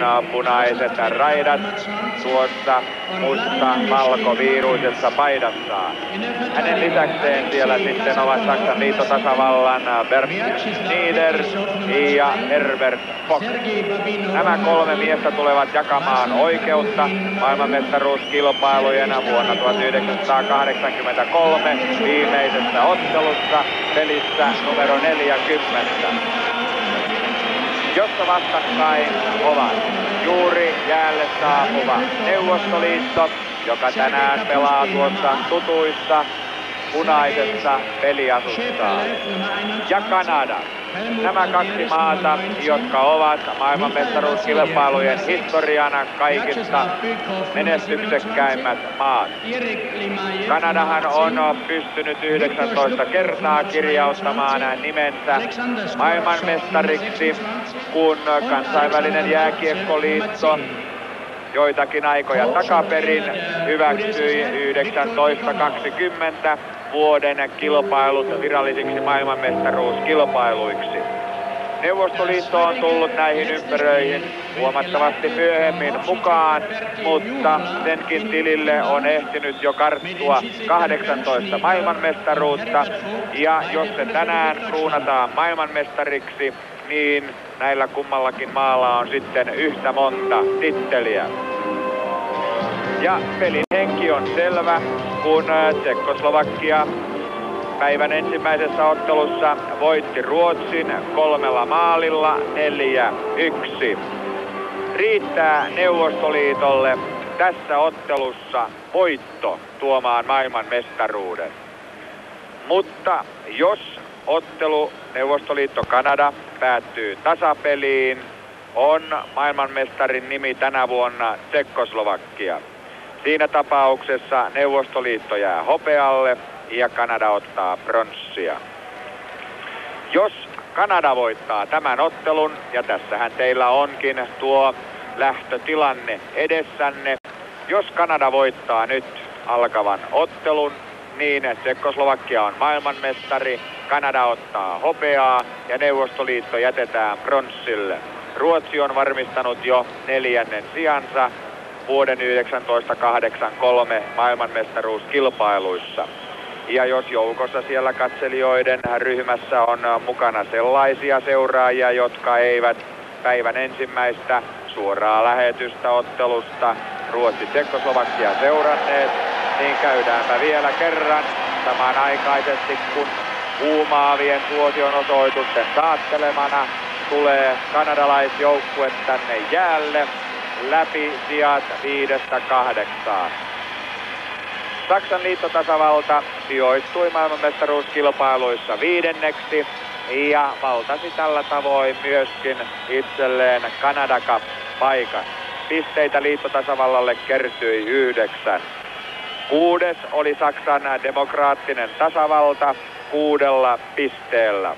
on punaiset raidat tuossa musta-valkoviiruisessa paidassaan. Hänen lisäkseen siellä sitten ovat Saksan liittotasavallan Bert Schnieder ja Herbert Fock. Nämä kolme miestä tulevat jakamaan oikeutta maailmanmestaruuskilpailujen vuonna 1983 viimeisessä ottelussa pelissä numero 40. Jossa vastakkain ovat juuri jäälle saapuva Neuvostoliitto, joka tänään pelaa tuossa tutuissa punaisessa peliasussaan, ja Kanada. Nämä kaksi maata, jotka ovat maailmanmestaruuskilpailujen historiana kaikista menestyksekkäimmät maat. Kanadahan on pystynyt 19 kertaa kirjauttamaan nimensä maailmanmestariksi, kun kansainvälinen jääkiekkoliitto joitakin aikoja takaperin hyväksyi 1920 vuoden kilpailut virallisiksi maailmanmestaruuskilpailuiksi. Neuvostoliitto on tullut näihin ympäröihin huomattavasti myöhemmin mukaan, mutta senkin tilille on ehtinyt jo karttua 18 maailmanmestaruutta, ja jos se tänään kruunataan maailmanmestariksi, niin näillä kummallakin maalla on sitten yhtä monta titteliä. Ja pelin henki on selvä, kun Tsekkoslovakia päivän ensimmäisessä ottelussa voitti Ruotsin 3 maalilla 4-1. Riittää Neuvostoliitolle tässä ottelussa voitto tuomaan maailmanmestaruuden. Mutta jos ottelu Neuvostoliitto-Kanada päättyy tasapeliin, on maailmanmestarin nimi tänä vuonna Tsekkoslovakia. Siinä tapauksessa Neuvostoliitto jää hopealle ja Kanada ottaa pronssia. Jos Kanada voittaa tämän ottelun, ja tässähän teillä onkin tuo lähtötilanne edessänne, jos Kanada voittaa nyt alkavan ottelun, niin Tsekkoslovakia on maailmanmestari, Kanada ottaa hopeaa ja Neuvostoliitto jätetään pronssille. Ruotsi on varmistanut jo 4. sijansa vuoden 1983 maailmanmestaruuskilpailuissa. Ja jos joukossa siellä katselijoiden ryhmässä on mukana sellaisia seuraajia, jotka eivät päivän ensimmäistä suoraa lähetystä ottelusta Ruotsi-Tsekkoslovakia seuranneet, niin käydäänpä vielä kerran samanaikaisesti, kun huumaavien suosion osoitusten saattelemana tulee kanadalaisjoukkue tänne jäälle läpi sijat 5-8. Saksan liittotasavalta sijoittui maailmanmestaruuskilpailuissa 5. ja valtasi tällä tavoin myöskin itselleen Canada Cup-paikan. Pisteitä liittotasavallalle kertyi 9. 6. oli Saksan demokraattinen tasavalta 6 pisteellä.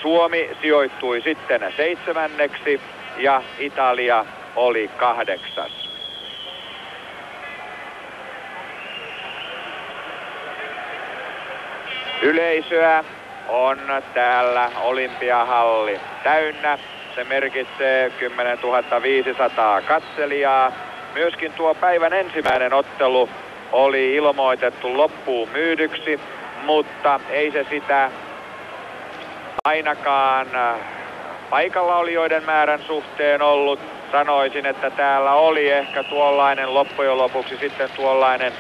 Suomi sijoittui sitten 7. ja Italia oli 8. Yleisöä on täällä Olympiahalli täynnä. Se merkitsee 10 500 katselijaa. Myöskin tuo päivän ensimmäinen ottelu oli ilmoitettu loppuun myydyksi, mutta ei se sitä ainakaan paikallaolijoiden määrän suhteen ollut. Sanoisin, että täällä oli ehkä tuollainen loppujen lopuksi sitten tuollainen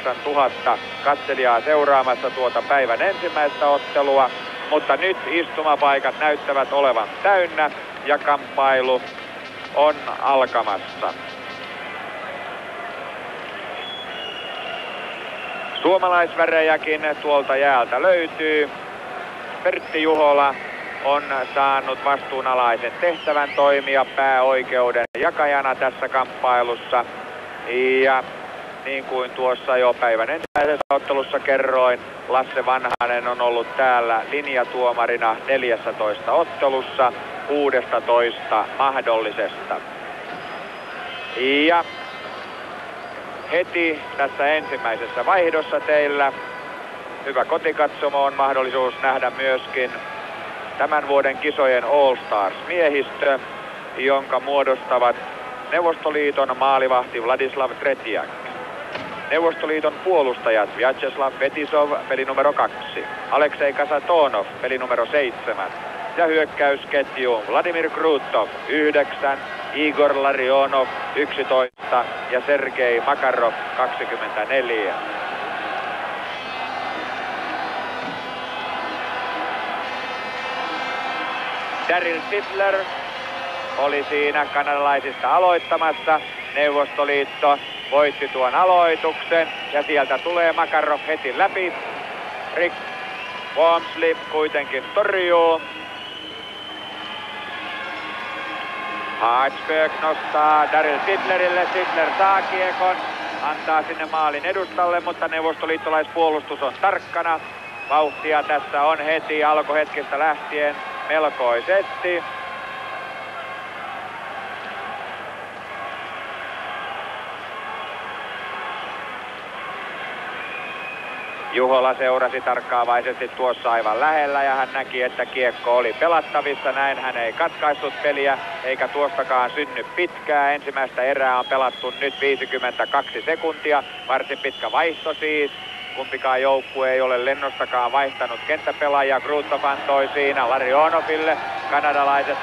7-8 tuhatta katselijaa seuraamassa tuota päivän ensimmäistä ottelua. Mutta nyt istumapaikat näyttävät olevan täynnä ja kamppailu on alkamassa. Suomalaisvärejäkin tuolta jäältä löytyy. Pertti Juhola on saanut vastuunalaisen tehtävän toimia pääoikeuden jakajana tässä kamppailussa. Ja niin kuin tuossa jo päivän ensimmäisessä ottelussa kerroin, Lasse Vanhanen on ollut täällä linjatuomarina 14 ottelussa 16 mahdollisesta. Ja heti tässä ensimmäisessä vaihdossa teillä hyvä kotikatsomo on mahdollisuus nähdä myöskin tämän vuoden kisojen All Stars -miehistö, jonka muodostavat Neuvostoliiton maalivahti Vladislav Tretiak, Neuvostoliiton puolustajat Vyacheslav Fetisov, peli numero 2, Aleksei Kasatonov, peli numero 7 ja hyökkäysketju Vladimir Krutov 9, Igor Larionov 11 ja Sergei Makarov 24. Daryl Sittler oli siinä kanadalaisista aloittamassa. Neuvostoliitto voitti tuon aloituksen ja sieltä tulee Makarov heti läpi. Rick Wormsley kuitenkin torjuu. Hartsberg nostaa Daryl Sittlerille. Sittler saa kiekon, antaa sinne maalin edustalle, mutta neuvostoliittolaispuolustus on tarkkana. Vauhtia tässä on heti alkuhetkestä lähtien melkoisesti. Juhola seurasi tarkkaavaisesti tuossa aivan lähellä ja hän näki, että kiekko oli pelattavissa. Näin hän ei katkaissut peliä eikä tuostakaan synny pitkää. Ensimmäistä erää on pelattu nyt 52 sekuntia. Varsin pitkä vaihto siis. Kumpikaan joukkue ei ole lennostakaan vaihtanut kenttäpelaajia. Krutov antoi siinä Larionoville. Kanadalaiset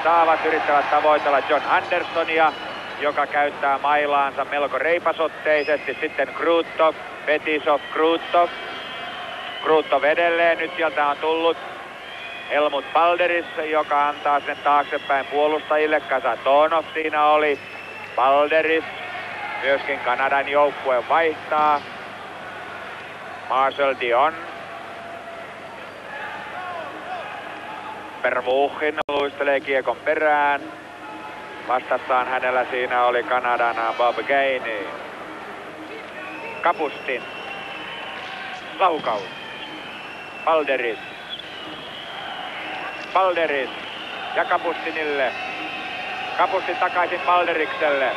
yrittävät tavoitella John Andersonia, joka käyttää mailaansa melko reipasotteisesti. Sitten Krutov, Fetisov, Krutov edelleen. Nyt sieltä on tullut Helmut Balderis, joka antaa sen taaksepäin puolustajille. Kasatonov siinä oli. Balderis. Myöskin Kanadan joukkue vaihtaa. Marcel Dion. Pervuchin luistelee kiekon perään. Vastassaan hänellä siinä oli Kanadan Bob Gainey. Kapustin. Laukaus. Balderis. Ja Kapustinille. Kapustin takaisin Balderikselle.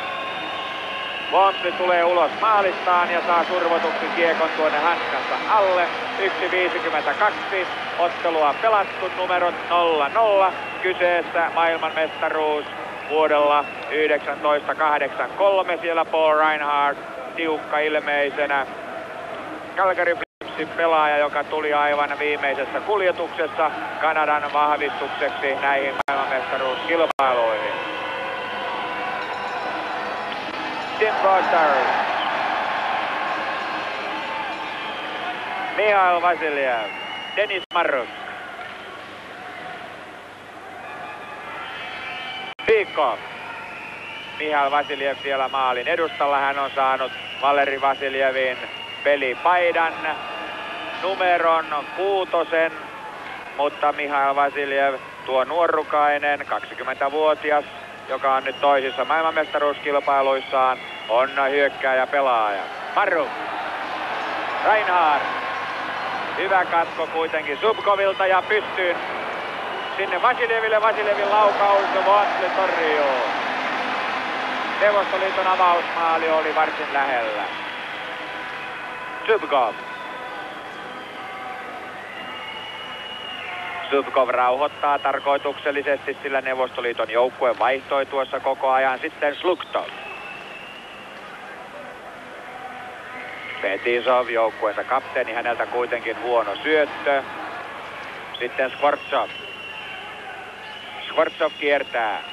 Wormsley tulee ulos maalistaan ja saa survotuksi kiekon tuonne hanskansa alle. 1.52. Ottelua pelattu, numerot 0-0. Kyseessä maailmanmestaruus vuodella 1983. Siellä Paul Reinhardt tiukka ilmeisenä. Calgary Flamesin pelaaja, joka tuli aivan viimeisessä kuljetuksessa Kanadan vahvistukseksi näihin maailmanmestaruuskilpailuihin. Tim Rogers. Mihail Vasiljev. Denis Maruk. Pikov. Mihail Vasiljev siellä maalin edustalla. Hän on saanut Valeri Vasiljevin pelipaidan numeron 6, mutta Mihail Vasiljev, tuo nuorukainen 20-vuotias, joka on nyt toisissa maailmanmestaruuskilpailuissaan, on hyökkääjä pelaaja. Maruk. Reinhardt. Hyvä katko kuitenkin Zubkovilta ja pystyyn sinne Vasiljeville. Vasiljevin laukaus, Wormsley torjuu. Neuvostoliiton avausmaali oli varsin lähellä. Zubkov rauhoittaa tarkoituksellisesti, sillä Neuvostoliiton joukkue vaihtoi tuossa koko ajan. Sitten Sluktov. Fetisov, joukkueensa kapteeni, häneltä kuitenkin huono syöttö. Sitten Skvortsov. Skvortsov kiertää.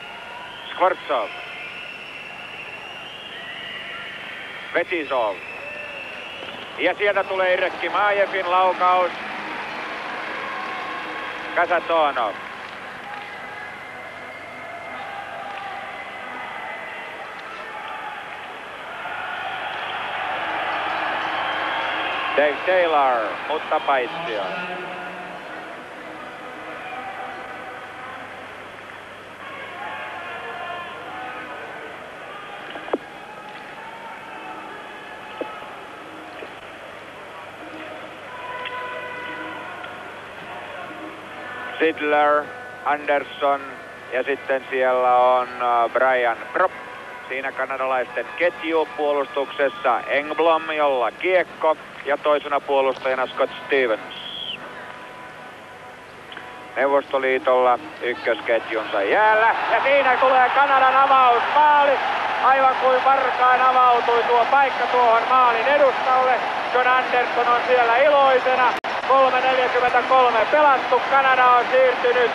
Skvortsov. Fetisov. Ja sieltä tulee Irkki Majevin laukaus. Kasatonov. Dave Taylor, mutta paitsi on. Sidler, Anderson ja sitten siellä on Brian Propp. Siinä kanadalaisten ketju puolustuksessa Engblom, jolla kiekko ja toisena puolustajana Scott Stevens. Neuvostoliitolla ykkösketjunsa jäällä. Ja siinä tulee Kanadan avausmaali. Aivan kuin varkaan avautui tuo paikka tuohon maalin edustalle. John Anderson on siellä iloisena. 3.43 pelattu. Kanada on siirtynyt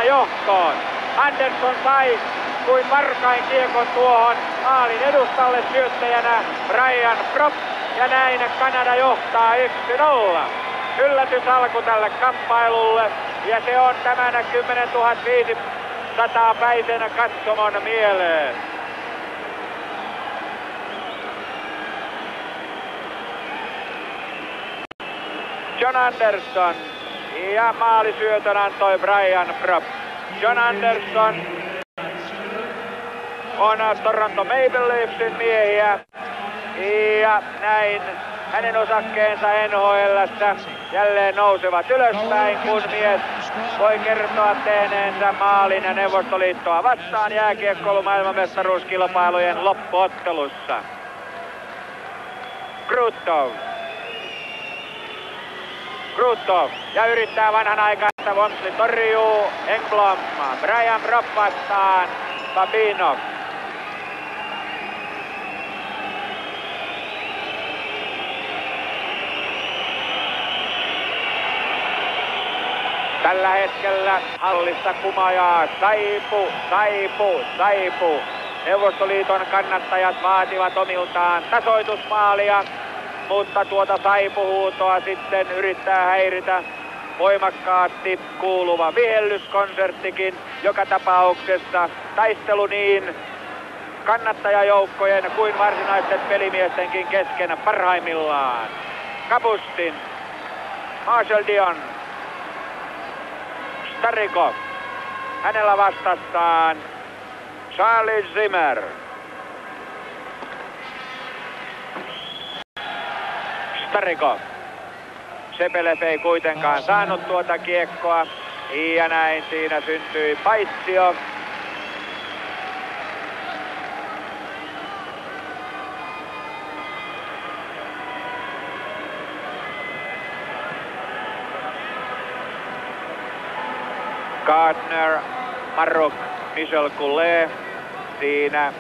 1-0 johtoon. Anderson sai kuin varkain kiekon tuohon maalin edustalle, syöttäjänä Brian Propp. Ja näin Kanada johtaa 1-0. Yllätys alku tälle kamppailulle. Ja se on tämän 10 500 päisen katsomon mieleen. John Anderson ja maalisyötön antoi Brian Propp. John Anderson on Toronto Maple Leafsin miehiä ja näin hänen osakkeensa NHL:ssä jälleen nousevat ylöspäin, kun mies voi kertoa tehneensä maalin ja Neuvostoliittoa vastaan jääkiekkoilu maailmanmestaruuskilpailujen loppuottelussa. Krutov ja yrittää vanhanaikaista. Wamsley torjuu. Engblom. Brian Propp vastaan. Babinov. Tällä hetkellä hallissa kumajaa Saipu. Neuvostoliiton kannattajat vaativat omiltaan tasoitusmaalia, mutta tuota Saipu-huutoa sitten yrittää häiritä voimakkaasti kuuluva vihellyskonserttikin. Joka tapauksessa taistelu niin kannattajajoukkojen kuin varsinaisten pelimiestenkin kesken parhaimmillaan. Kapustin, Marshall Dion, Starikov. Hänellä vastassaan Charlie Zimmer. Starikov. Sepelev ei kuitenkaan saanut tuota kiekkoa. Ja näin siinä syntyi paitsio. Gardner, Maruk, Michel Goulet. Siinä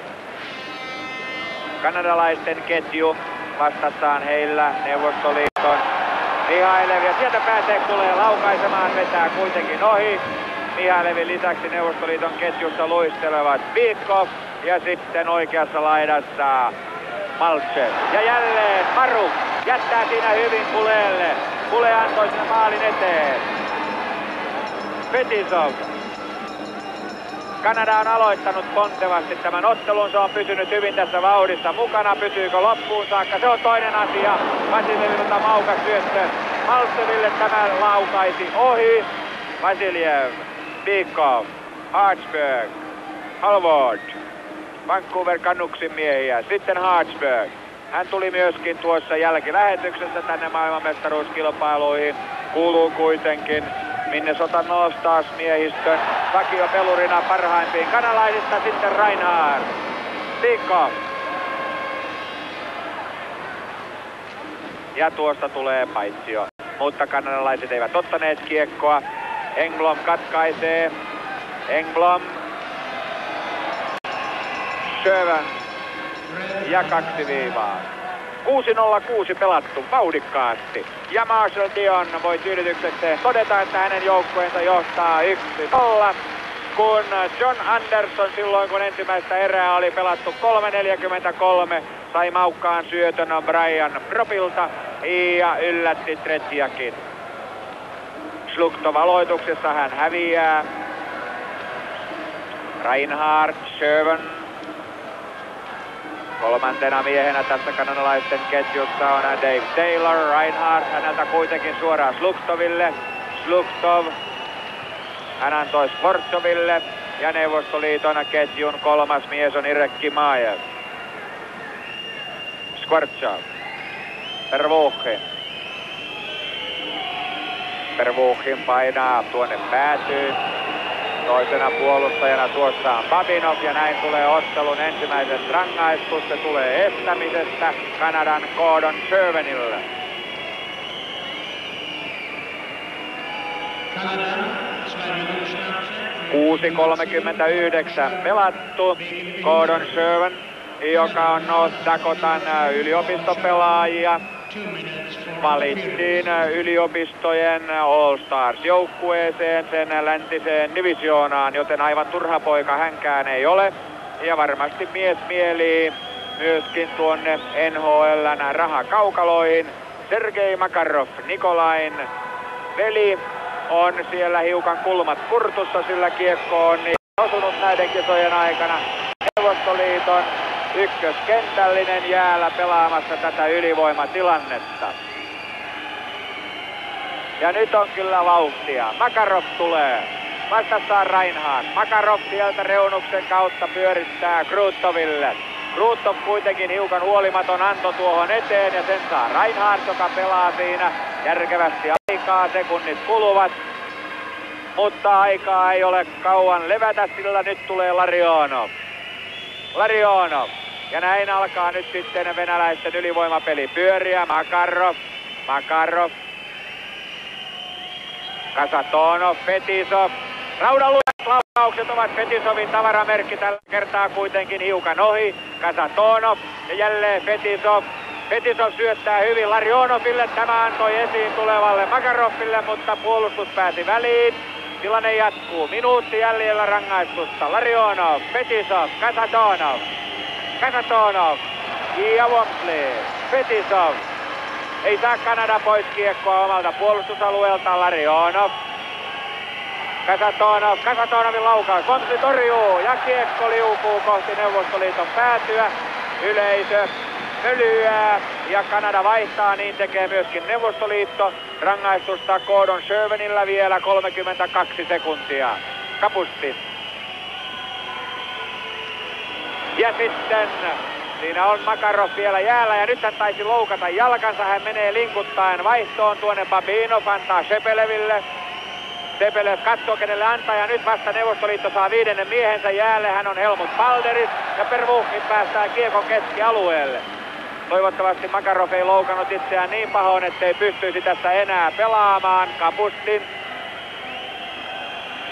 kanadalaisten ketju. Vastassaan heillä Neuvostoliiton Mihailev. Ja sieltä pääsee Goulet laukaisemaan, vetää kuitenkin ohi. Mihailevin lisäksi Neuvostoliiton ketjussa luistelevat Vitkov ja sitten oikeassa laidassa Maltsev. Ja jälleen Maruk jättää siinä hyvin Goulelle. Goulet antoi sinne maalin eteen. Fetisov. Kanada on aloittanut pontevasti tämän ottelun. Se on pysynyt hyvin tässä vauhdissa mukana. Pysyykö loppuun saakka? Se on toinen asia. Vasiljevilta maukas syöttö Maltseville. Tämä laukaisi ohi. Vasiljev, Bikov, Hartsberg, Halvord, Vancouver Canucksin miehiä. Sitten Hartsberg. Hän tuli myöskin tuossa jälkilähetyksessä tänne maailmanmestaruuskilpailuihin. Kuuluu kuitenkin Minnesota North Stars -miehistön vakiopelurina parhaimpiin kanalaisista. Sitten Reinhard, Bikov. Ja tuosta tulee paitsio, mutta kanadalaiset eivät ottaneet kiekkoa. Engblom katkaisee. Engblom. Sjöven. Ja 2 viivaa. 6.06 pelattu vauhdikkaasti. Ja Marshall Dion voi tyydytyksekseen todeta, että hänen joukkueensa johtaa 1-0. Kun John Anderson silloin, kun ensimmäistä erää oli pelattu 3.43, sai maukkaan syötön Brian Proppilta ja yllätti Tretiakin. Sluktov aloituksessa hän häviää. Reinhard, Sjöven. Kolmantena miehenä tässä kanadalaisten ketjussa on Dave Taylor. Reinhard häneltä kuitenkin suoraan Sluktoville. Sluktov. Hän antoi Skvortsoville. Ja Neuvostoliiton ketjun kolmas mies on Irek Kimaev. Skvortsov. Pervuchin. Pervuchin painaa tuonne päätyyn. Toisena puolustajana tuossa on Babinov ja näin tulee ottelun ensimmäisen rangaistus. Se tulee estämisestä Kanadan Gordon Sjövenille. 6.39 pelattu. Gordon Sherman, joka on North Dakotan yliopistopelaajia, valittiin yliopistojen All Stars-joukkueeseen, sen läntiseen divisioonaan, joten aivan turha poika hänkään ei ole. Ja varmasti mies mielii myöskin tuonne NHL:n rahakaukaloihin. Sergei Makarov, Nikolain veli, on siellä hiukan kulmat kurtussa, sillä kiekko on niin osunut näiden kisojen aikana. Neuvostoliiton ykköskentällinen jäällä pelaamassa tätä ylivoimatilannetta. Ja nyt on kyllä vauhtia. Makarov tulee. Vastassaan Reinhardt. Makarov sieltä reunuksen kautta pyörittää Krutoville. Krutov kuitenkin hiukan huolimaton anto tuohon eteen ja sen saa Reinhardt, joka pelaa siinä järkevästi aikaa. Sekunnit kuluvat. Mutta aikaa ei ole kauan levätä, sillä nyt tulee Larionov. Larionov. Ja näin alkaa nyt sitten venäläisten ylivoimapeli pyöriä. Makarov. Kasatonov, Fetisov. Raudanlujat laukaukset ovat Fetisovin tavaramerkki, tällä kertaa kuitenkin hiukan ohi. Kasatonov ja jälleen Fetisov. Fetisov syöttää hyvin Larionoville. Tämä antoi esiin tulevalle Makaroville, mutta puolustus pääsi väliin. Tilanne jatkuu. Minuutti jäljellä rangaistusta. Larionov, Fetisov, Kasatonov ja Wamsley. Fetisov. Ei saa Kanada pois kiekkoa omalta puolustusalueelta. Larionov. Kasatonovin laukaus. Wamsley torjuu ja kiekko liukuu kohti Neuvostoliiton päätyä. Yleisö pölyää ja Kanada vaihtaa, niin tekee myöskin Neuvostoliitto. Rangaistusta Gordon Shermanilla vielä 32 sekuntia. Kapustin. Ja sitten siinä on Makarov vielä jäällä ja nyt hän taisi loukata jalkansa. Hän menee linkuttaen vaihtoon tuonne. Babinov antaa Shepeleville. Shepelev katsoo kenelle antaa ja nyt vasta Neuvostoliitto saa 5. miehensä jäälle. Hän on Helmut Balderis ja Pervuhkin päästää kiekon keskialueelle. Toivottavasti Makarov ei loukannut itseään niin pahoin, ettei pystyisi tässä enää pelaamaan. Kapustin.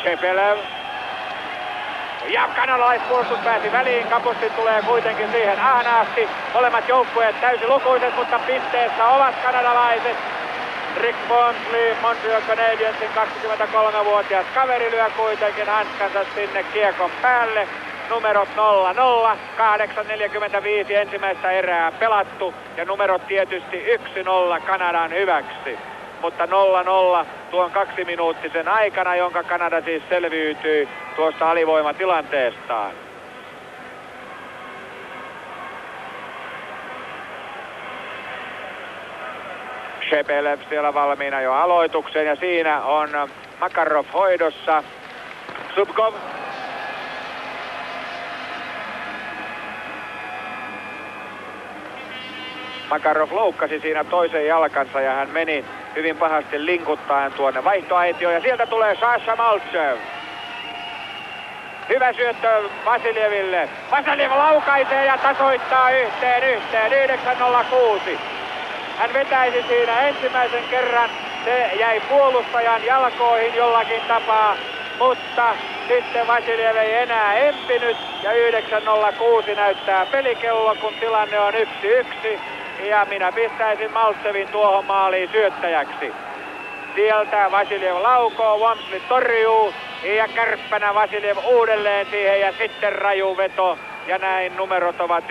Shepelev. Ja kanadalaispuolustus pääsi väliin. Kapustin tulee kuitenkin siihen ahnaasti. Molemmat joukkueet täysilukuiset, mutta pisteessä ovat kanadalaiset. Rick Wamsley, Montreal Canadiensin 23-vuotias kaveri lyö kuitenkin hanskansa sinne kiekon päälle. Numerot 0-0, 8.45 ensimmäistä erää pelattu ja numerot tietysti 1-0 Kanadan hyväksi. Mutta 0-0 tuon 2-minuuttisen aikana, jonka Kanada siis selviytyi tuosta alivoimatilanteestaan. Shepelev siellä valmiina jo aloitukseen ja siinä on Makarov hoidossa. Zubkov. Makarov loukkasi siinä toisen jalkansa ja hän meni hyvin pahasti linkuttaen tuonne vaihtoaitioon ja sieltä tulee Sasha Maltsev. Hyvä syöttö Vasiljeville. Vasiljev laukaisee ja tasoittaa yhteen 9.06. Hän vetäisi siinä ensimmäisen kerran. Se jäi puolustajan jalkoihin jollakin tapaa, mutta sitten Vasiljev ei enää empinyt ja 9.06 näyttää pelikello, kun tilanne on 1-1. Ja minä pistäisin Maltsevin tuohon maaliin syöttäjäksi. Sieltä Vasiljev laukoo, Wamsley torjuu ja kärppänä Vasiljev uudelleen siihen ja sitten raju veto. Ja näin numerot ovat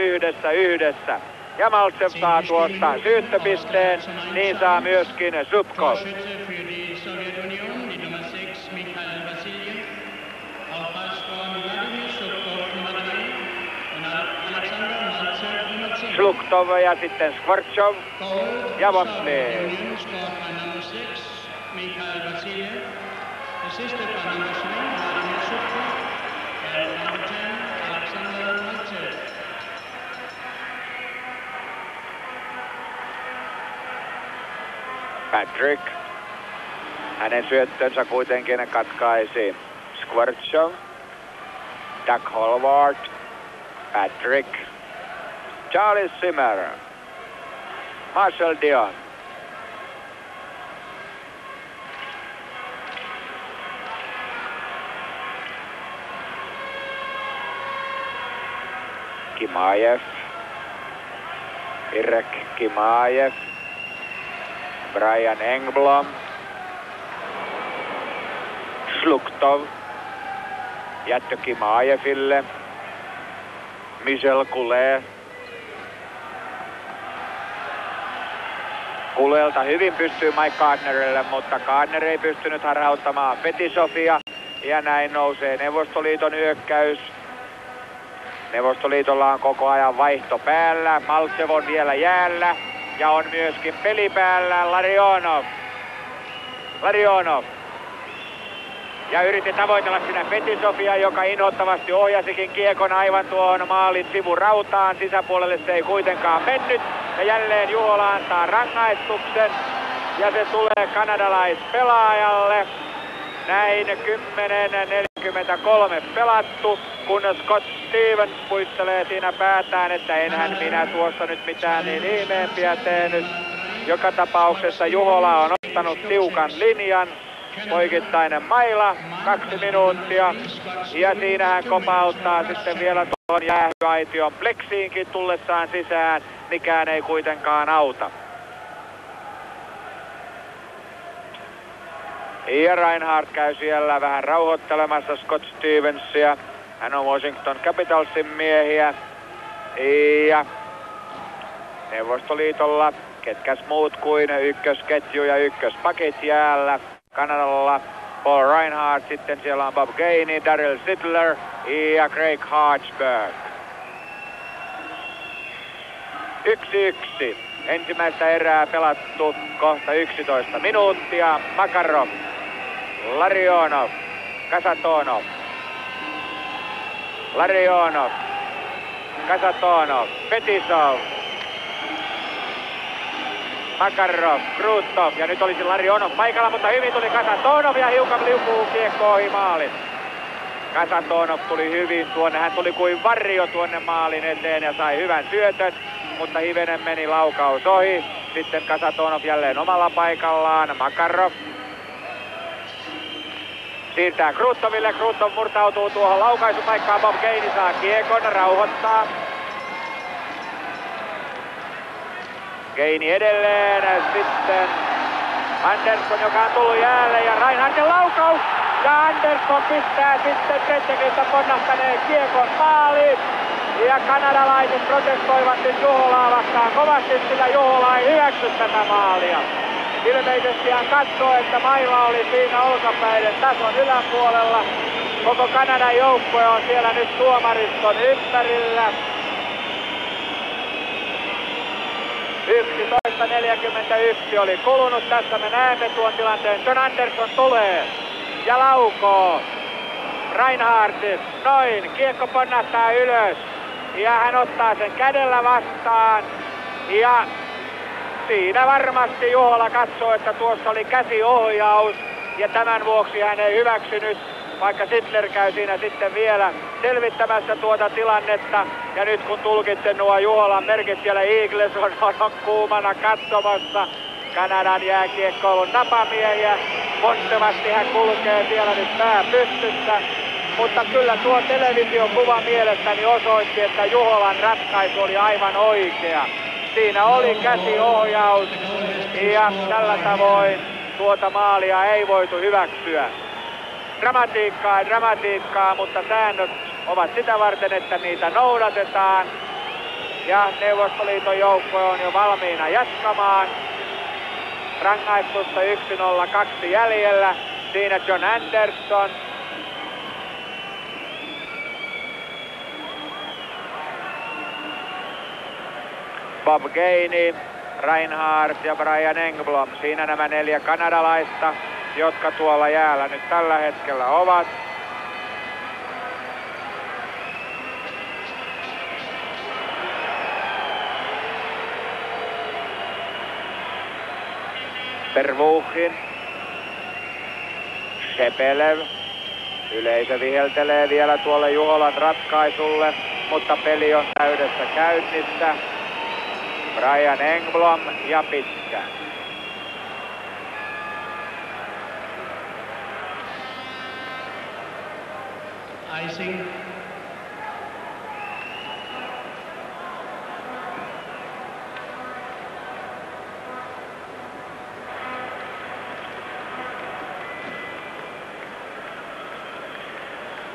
1-1. Ja Maltsev saa tuosta syöttöpisteen, niin saa myöskin Zubkov. Sluktov ja sitten Skvortsov ja Wamsley. Patrick. Hänen syöttönsä kuitenkin katkaisi Skvortsov. Doug Holward. Patrick. Charlie Zimmer. Marcel Dion. Kimaev. Irek Kimaev. Brian Engblom. Sluktov. Jättö Kimaeville. Michel Coulet. Couleelta hyvin pystyy Mike Gardnerille, mutta Gardner ei pystynyt harhauttamaan Fetisovia. Ja näin nousee Neuvostoliiton hyökkäys. Neuvostoliitolla on koko ajan vaihto päällä. Maltsev on vielä jäällä. Ja on myöskin peli päällä Larionov. Ja yritti tavoitella sinä Fetisovia, joka inhottavasti ohjasikin kiekon aivan tuohon maalin sivurautaan. Sisäpuolelle se ei kuitenkaan mennyt. Ja jälleen Juhola antaa rangaistuksen. Ja se tulee kanadalaispelaajalle. Näin 10:43 pelattu, kun Scott Stevens puistelee siinä päätään, että enhän minä tuossa nyt mitään niin ihmeempiä tehnyt. Joka tapauksessa Juhola on ottanut tiukan linjan. Poikittainen maila, 2 minuuttia. Ja siinä hän kopauttaa sitten vielä tuon jäähyaition pleksiinkin tullessaan sisään. Mikään ei kuitenkaan auta. Ja Reinhardt käy siellä vähän rauhoittelemassa Scott Stevensia. Hän on Washington Capitalsin miehiä. Ja Neuvostoliitolla ketkäs muut kuin ykkösketju ja ykköspakit jäällä. Kanadalla Paul Reinhardt, sitten siellä on Bob Gainey, Daryl Sittler ja Craig Hartsburg. 1-1. Ensimmäistä erää pelattu kohta 11 minuuttia. Makarov, Larionov, Kasatonov. Larionov, Kasatonov, Fetisov. Makarov, Krutov ja nyt olisi Larionov paikalla, mutta hyvin tuli Kasatonov ja hiukan liukuu kiekko ohi maalin. Kasatonov tuli hyvin tuonne, hän tuli kuin varjo tuonne maalin eteen ja sai hyvän syötön, mutta hivenen meni laukaus ohi. Sitten Kasatonov jälleen omalla paikallaan, Makarov siirtää Krutoville, Krutov murtautuu tuohon laukaisupaikkaan, Bob Gainey saa kiekon, rauhoittaa. Gainey edelleen, sitten Andersson, joka on tullut jäälle ja Reinhardtin laukaus. Ja Andersson pistää sitten Tretekiltä ponnahtaneen kiekon maaliin. Ja kanadalaiset protestoivat nyt Juholaa vastaan kovasti, sillä Juhola ei hyväksy tätä maalia. Ilmeisesti hän katsoo, että maila oli siinä olkapäiden tason yläpuolella. Koko Kanadan joukkue on siellä nyt tuomariston ympärillä. 11:41 oli kulunut. Tässä me näemme tuon tilanteen. John Andersson tulee ja laukoo. Reinhardt, noin, kiekko ponnahtaa ylös. Ja hän ottaa sen kädellä vastaan. Ja siinä varmasti Juhola katsoo, että tuossa oli käsiohjaus. Ja tämän vuoksi hän ei hyväksynyt, vaikka Sittler käy siinä sitten vielä selvittämässä tuota tilannetta. Ja nyt kun tulkitsen nuo Juholan merkit, siellä Eagles on kuumana katsomassa Kanadan jääkiekkoilun napamiehiä. Pontevasti hän kulkee siellä nyt pää pystyssä. Mutta kyllä tuo televisiokuva mielestäni osoitti, että Juholan ratkaisu oli aivan oikea. Siinä oli käsiohjaus ja tällä tavoin tuota maalia ei voitu hyväksyä. Dramatiikkaa, mutta säännöt ovat sitä varten, että niitä noudatetaan. Ja Neuvostoliiton joukkue on jo valmiina jatkamaan. Rangaistusta 1:02 jäljellä. Siinä John Andersson. Bob Gainey, Reinhardt ja Brian Engblom. Siinä nämä 4 kanadalaista, jotka tuolla jäällä nyt tällä hetkellä ovat. Pervuchin, Shepelev. Yleisö viheltelee vielä tuolle Juholan ratkaisulle, mutta peli on täydessä käynnissä. Brian Engblom ja pitkä. Icing.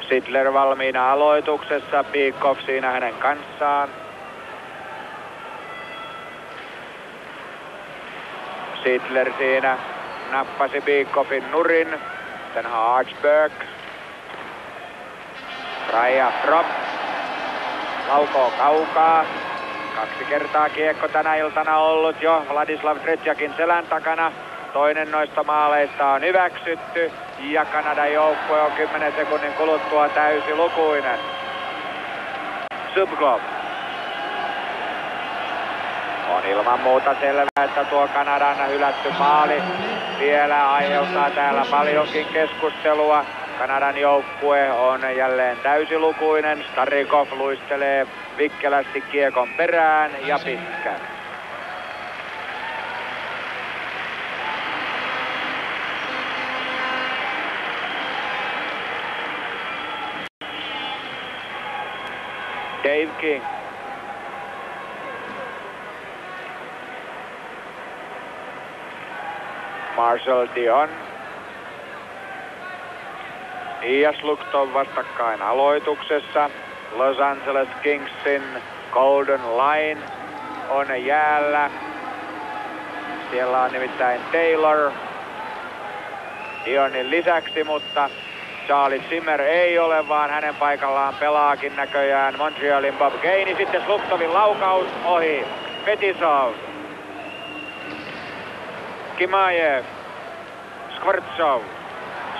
Sidler valmiina aloituksessa, Bykov siinä hänen kanssaan. Sidler siinä nappasi Bykovin nurin. Sitten Archberg. Raija Fromm laukoo kaukaa. 2 kertaa kiekko tänä iltana ollut jo Vladislav Tretiakin selän takana. Toinen noista maaleista on hyväksytty ja Kanadan joukkue on 10 sekunnin kuluttua täysilukuinen. Zubkov. On ilman muuta selvää, että tuo Kanadan hylätty maali vielä aiheuttaa täällä paljonkin keskustelua. Kanadan joukkue on jälleen täysilukuinen. Starikov luistelee vikkelästi kiekon perään ja pitkän. Dave King. Marcel Dion. ja Sluktov vastakkain aloituksessa. Los Angeles Kingsin Golden Line on jäällä. Siellä on nimittäin Taylor Dionin lisäksi, mutta Charlie Zimmer ei ole, vaan hänen paikallaan pelaakin näköjään Montrealin Bob Gainey. Sitten Sluktovin laukaus ohi. Fetisov. Kimajev. Skvortsov.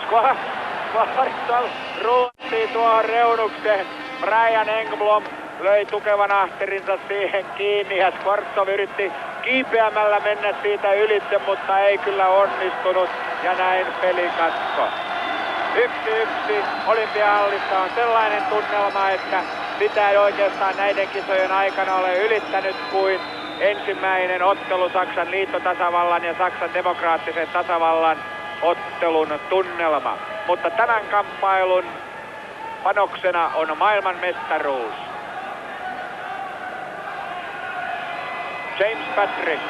Skvortsov ruutii tuohon reunukseen. Brian Engblom löi tukevan ahterinsa siihen kiinni ja Skvortsov yritti kiipeämällä mennä siitä ylitse, mutta ei kyllä onnistunut ja näin pelikatko. 1-1 Olympiahallissa on sellainen tunnelma, että sitä ei oikeastaan näiden kisojen aikana ole ylittänyt kuin ensimmäinen ottelu Saksan liittotasavallan ja Saksan demokraattisen tasavallan ottelun tunnelma. Mutta tämän kamppailun panoksena on maailmanmestaruus. James Patrick.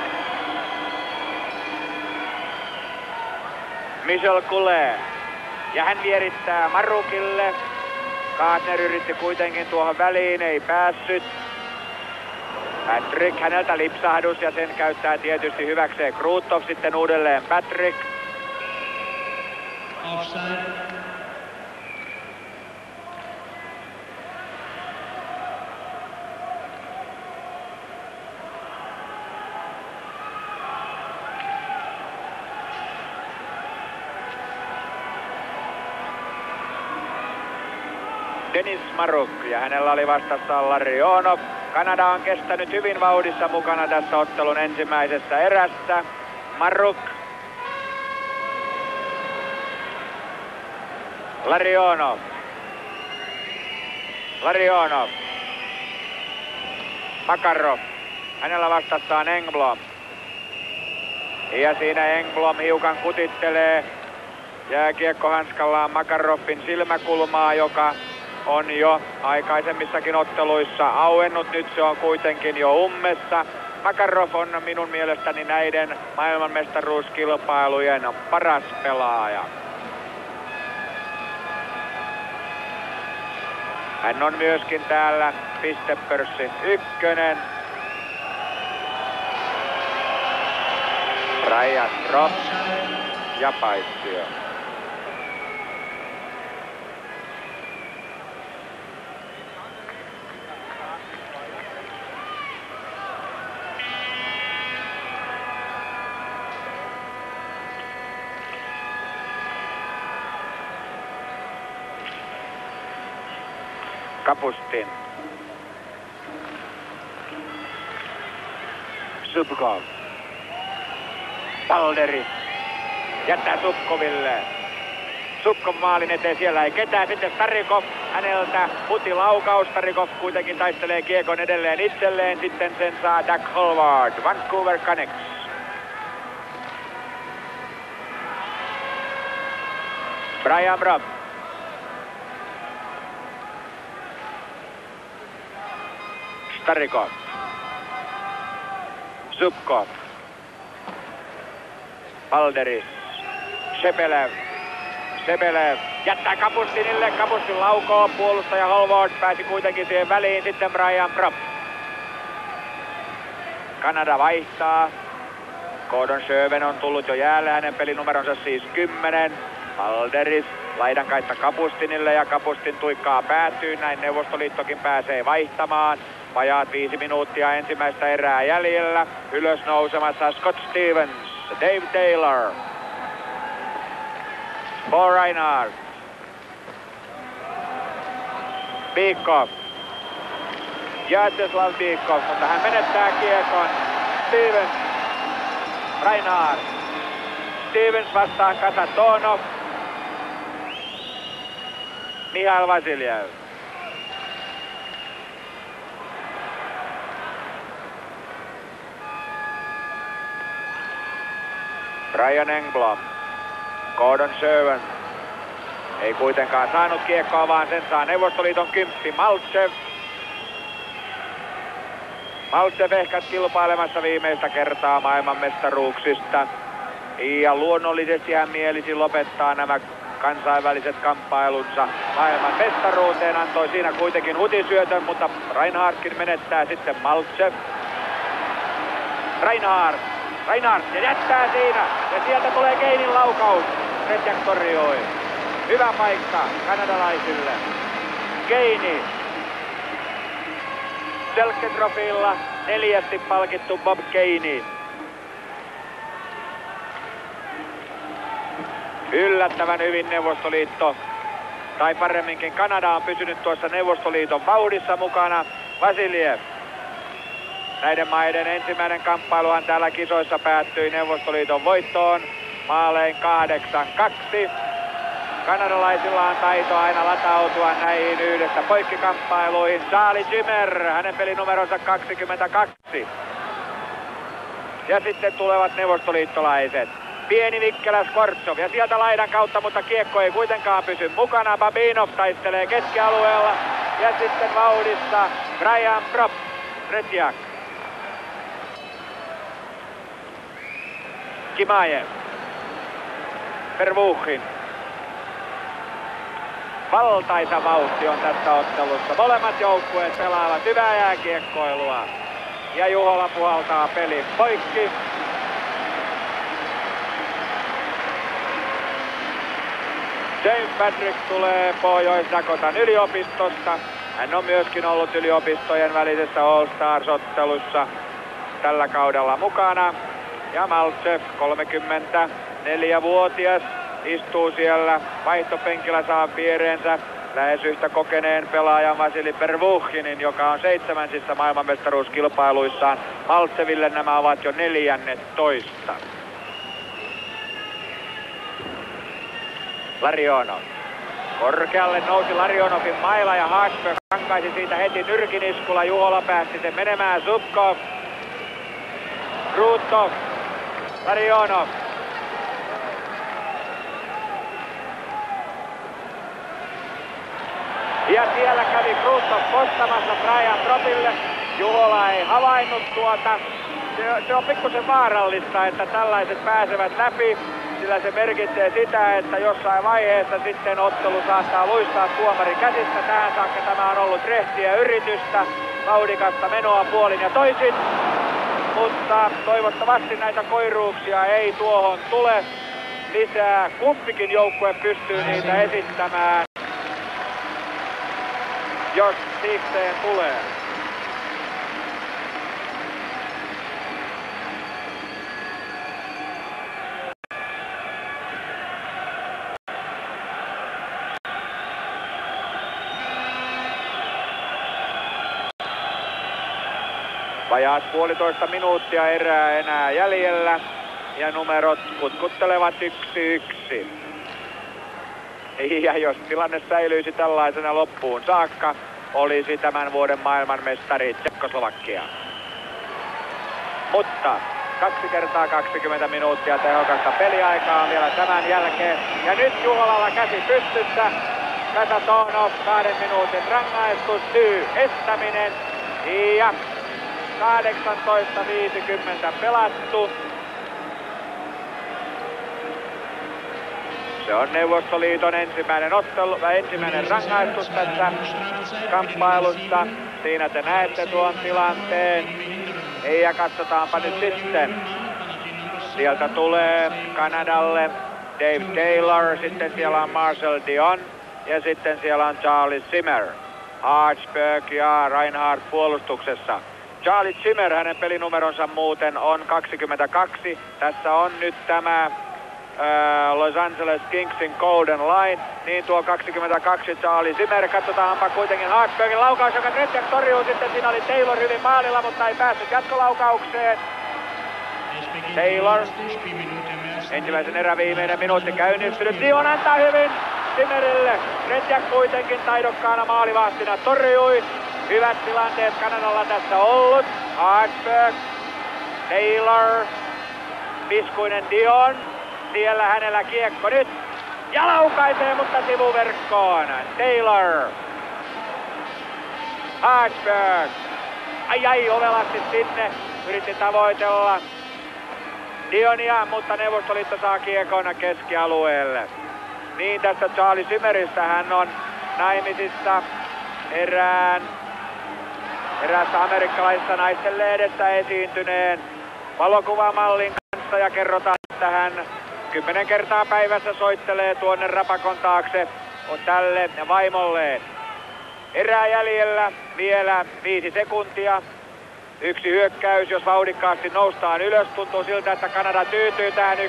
Michel Coulet. Ja hän vierittää Marukille. Gardner yritti kuitenkin tuohon väliin, ei päässyt. Patrick, häneltä lipsahdus ja sen käyttää tietysti hyväkseen Krutov, sitten uudelleen Patrick. Offside. Denis Maruk ja hänellä oli vastassaan Larionov. Kanada on kestänyt hyvin vauhdissa mukana tässä ottelun ensimmäisessä erässä. Maruk. Larionov. Larionov. Makarov. Hänellä vastassaan Engblom. Ja siinä Engblom hiukan kutittelee jääkiekkohanskallaan Makarovin silmäkulmaa, joka on jo aikaisemmissakin otteluissa auennut. Nyt se on kuitenkin jo ummessa. Makarov on minun mielestäni näiden maailmanmestaruuskilpailujen paras pelaaja. Hän on myöskin täällä pistepörssin ykkönen. Brian Robb ja Paitsio. Kapustin. Zubkov. Balderi. Jättää Zubkoville. Zubkov maalin eteen, siellä ei ketään. Sitten Starikov, häneltä putilaukaus. Starikov kuitenkin taistelee kiekon edelleen itselleen. Sitten sen saa Doug Hallward, Vancouver Canucks. Brian Robb. Starikov. Zubkov. Balderis. Shepelev. Sebelev jättää Kapustinille, Kapustin laukoo, puolustaja Holward pääsi kuitenkin siihen väliin, sitten Brian Propp. Kanada vaihtaa. Gordon Sjöven on tullut jo jäälle, hänen pelinumeronsa siis 10. Alderis laidan kaitta Kapustinille ja Kapustin tuikkaa päätyy, näin Neuvostoliittokin pääsee vaihtamaan. Vajaat 5 minuuttia ensimmäistä erää jäljellä. Ylös nousemassa Scott Stevens, Dave Taylor. Paul Reinhardt. Bykov. Jaroslav Bykov, mutta hän menettää kiekon. Stevens. Reinhardt. Stevens vastaan Kasatonov. Mihail Vasiljev. Brian Engblom. Gordon Sjöven. Ei kuitenkaan saanut kiekkoa, vaan sen saa Neuvostoliiton 10. Maltsev. Maltsev ehkä kilpailemassa viimeistä kertaa maailmanmestaruuksista. Ja luonnollisesti hän mielisi lopettaa nämä kansainväliset kamppailunsa maailman mestaruuteen. Antoi siinä kuitenkin hutisyötön, mutta Reinhardtkin menettää sitten Maltsev. Reinhardt ja jättää siinä. Ja sieltä tulee Keinin laukaus. Retjak torjui. Hyvä paikka kanadalaisille. Keini. Selke-trofilla 4. palkittu Bob Keini. Yllättävän hyvin Neuvostoliitto, tai paremminkin Kanada on pysynyt tuossa Neuvostoliiton vauhdissa mukana. Vasiljev. Näiden maiden ensimmäinen kamppailuhan täällä kisoissa päättyi Neuvostoliiton voittoon maalein 8-2. Kanadalaisilla on taito aina latautua näihin yhdessä poikkikamppailuihin. Charlie Jimmer, hänen pelinumeronsa 22. Ja sitten tulevat neuvostoliittolaiset. Pieni Mikkelä Skvortsov ja sieltä laidan kautta, mutta kiekko ei kuitenkaan pysy mukana. Babinov taistelee keskialueella ja sitten vauhdissa Brian Propp, Retjak. Kimajev. Pervuchin. Valtaisa vauhti on tässä ottelussa. Molemmat joukkueet pelaavat hyvää jääkiekkoilua. Ja Juhola puhaltaa pelin poikki. James Patrick tulee Pohjois-Dakotan yliopistosta. Hän on myöskin ollut yliopistojen välisessä All-Stars-ottelussa tällä kaudella mukana. Ja Maltsev, 34-vuotias, istuu siellä vaihtopenkillä, saa viereensä lähes yhtä kokeneen pelaajan Vasili Pervuchinin, joka on 7 maailmanmestaruuskilpailuissaan. Maltseville nämä ovat jo 14. Larionov. Korkealle nousi Larionovin maila ja Hagsberg rankaisi siitä heti nyrkiniskulla. Juhola päästi sen menemään. Zubkov. Krutov. Larionov. Ja siellä kävi Krutov postamassa Brian Proppille. Juhola ei havainnut tuota. Se on pikkusen vaarallista, että tällaiset pääsevät läpi, sillä se merkitsee sitä, että jossain vaiheessa sitten ottelu saattaa luistaa tuomarin käsistä. Tähän saakka tämä on ollut rehtiä yritystä, vauhdikasta menoa puolin ja toisin. Mutta toivottavasti näitä koiruuksia ei tuohon tule lisää. Kumpikin joukkue pystyy niitä esittämään, jos sikseen tulee. Vajaat 1,5 minuuttia erää enää jäljellä ja numerot kutkuttelevat 1-1. Ja jos tilanne säilyisi tällaisena loppuun saakka, olisi tämän vuoden maailmanmestari Tšekkoslovakia. Mutta 2 kertaa 20 minuuttia tehokasta peliaikaa on vielä tämän jälkeen. Ja nyt Juholalla käsi pystyssä. Kasatonov 2 minuutin rangaistus, syy estäminen ja 18.50 pelattu. Se on Neuvostoliiton ensimmäinen rangaistus tässä kamppailussa. Siinä te näette tuon tilanteen. Ja katsotaanpa nyt sitten. Sieltä tulee Kanadalle Dave Taylor, sitten siellä on Marcel Dion ja sitten siellä on Charlie Zimmer. Archberg ja Reinhardt puolustuksessa. Charlie Zimmer, hänen pelinumeronsa muuten on 22. Tässä on nyt tämä Los Angeles Kingsin Golden Line. Niin tuo 22 Charlie Zimmer. Katsotaanpa kuitenkin Archbergin laukaus, joka Tretiak torjuu. Sitten siinä oli Taylor hyvin maalilla, mutta ei päässyt jatkolaukaukseen. Taylor. Ensimmäisen erän viimeinen minuutti käynnistynyt. Dion antaa hyvin Zimmerille. Tretiak kuitenkin taidokkaana maalivahtina torjui. Hyvät tilanteet Kanadalla tässä ollut. Archberg, Taylor, piskuinen Dion. Siellä hänellä kiekko nyt. Ja laukaisee, mutta sivuverkkoon. Taylor. Archberg. Ai ovelasti sinne. Yritti tavoitella Dionia, mutta Neuvostoliitto saa kiekon keskialueelle. Niin tästä Charlie Zimmeristä, hän on naimisissa eräässä amerikkalaisessa naisten lehdessä esiintyneen valokuvamallin kanssa ja kerrotaan, että hän 10 kertaa päivässä soittelee tuonne rapakon taakse tälle vaimolleen. Erää jäljellä vielä 5 sekuntia. Yksi hyökkäys, jos vauhdikkaasti noustaan ylös. Tuntuu siltä, että Kanada tyytyy tähän 1-1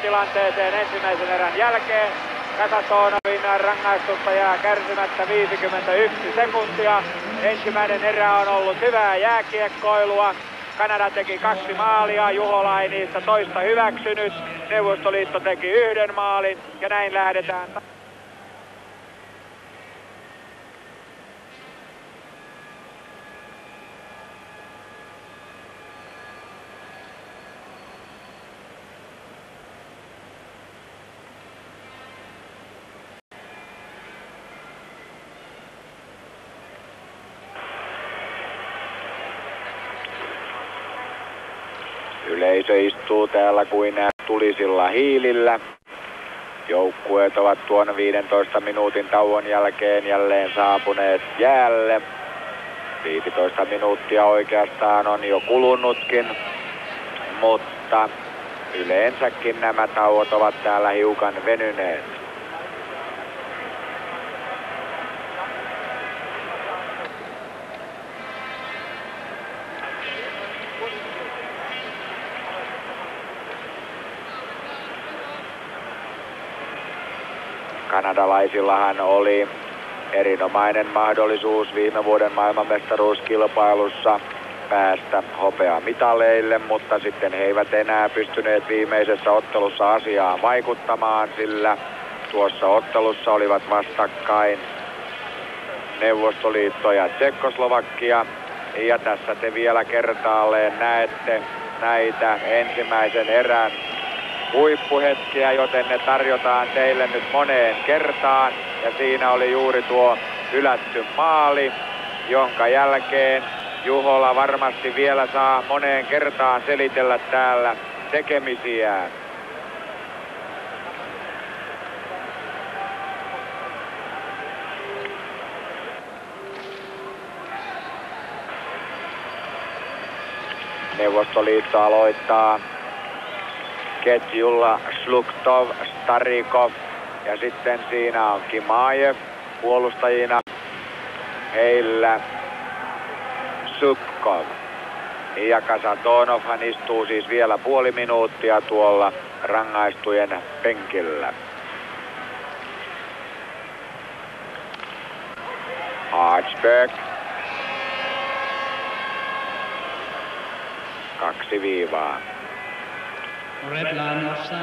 tilanteeseen ensimmäisen erän jälkeen. Kasatonovin rangaistusta jää kärsimättä 51 sekuntia. Ensimmäinen erä on ollut hyvää jääkiekkoilua. Kanada teki 2 maalia, Juhola ei niistä toista hyväksynyt. Neuvostoliitto teki 1 maalin ja näin lähdetään. Yleisö istuu täällä kuin tulisilla hiilillä. Joukkueet ovat tuon 15 minuutin tauon jälkeen jälleen saapuneet jäälle. 15 minuuttia oikeastaan on jo kulunutkin, mutta yleensäkin nämä tauot ovat täällä hiukan venyneet. Kanadalaisillahan oli erinomainen mahdollisuus viime vuoden maailmanmestaruuskilpailussa päästä hopeamitaleille, mutta sitten he eivät enää pystyneet viimeisessä ottelussa asiaan vaikuttamaan, sillä tuossa ottelussa olivat vastakkain Neuvostoliitto ja Tsekkoslovakia. Ja tässä te vielä kertaalleen näette näitä ensimmäisen erän huippuhetkiä, joten ne tarjotaan teille nyt moneen kertaan. Ja siinä oli juuri tuo hylätty maali, jonka jälkeen Juhola varmasti vielä saa moneen kertaan selitellä täällä tekemisiään. Neuvostoliitto aloittaa ketjulla Sluktov, Starikov ja sitten siinä on Kimaev puolustajina. Heillä Subkov ja Kasatonovhan istuu siis vielä puoli minuuttia tuolla rangaistujen penkillä. Archberg. 2 viivaa. Red line offside.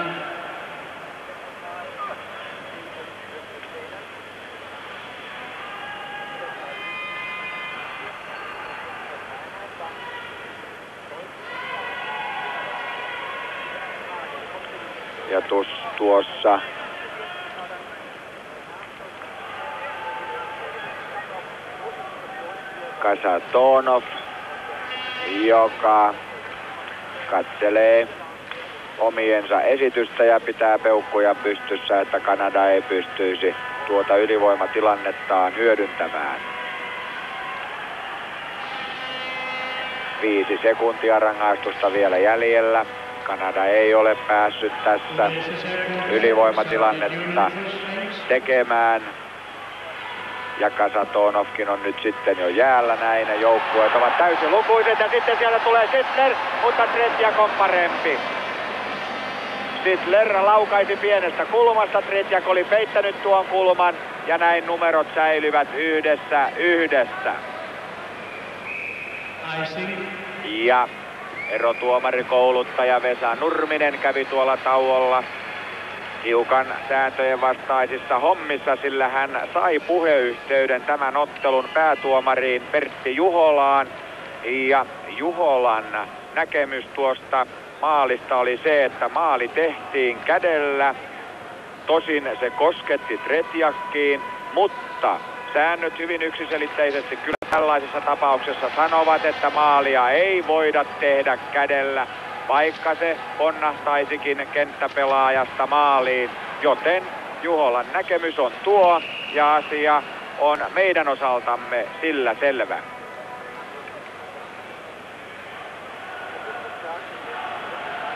Ja tuossa Kasatonov, joka katselee omiensa esitystä ja pitää peukkuja pystyssä, että Kanada ei pystyisi tuota ylivoimatilannettaan hyödyntämään. 5 sekuntia rangaistusta vielä jäljellä. Kanada ei ole päässyt tässä ylivoimatilannetta tekemään. Ja Kasatonovkin on nyt sitten jo jäällä näin. Joukkueet ovat täysin lukuiset ja sitten siellä tulee Sittler, mutta Tretjak on parempi. Sittler laukaisi pienestä kulmasta, Tretjak oli peittänyt tuon kulman ja näin numerot säilyvät 1-1. Ja erotuomarikouluttaja Vesa Nurminen kävi tuolla tauolla hiukan sääntöjen vastaisissa hommissa, sillä hän sai puheyhteyden tämän ottelun päätuomariin Pertti Juholaan. Ja Juholan näkemys tuosta maalista oli se, että maali tehtiin kädellä. Tosin se kosketti Tretjakkiin, mutta säännöt hyvin yksiselitteisesti kyllä tällaisessa tapauksessa sanovat, että maalia ei voida tehdä kädellä, vaikka se ponnahtaisikin kenttäpelaajasta maaliin. Joten Juholan näkemys on tuo ja asia on meidän osaltamme sillä selvä.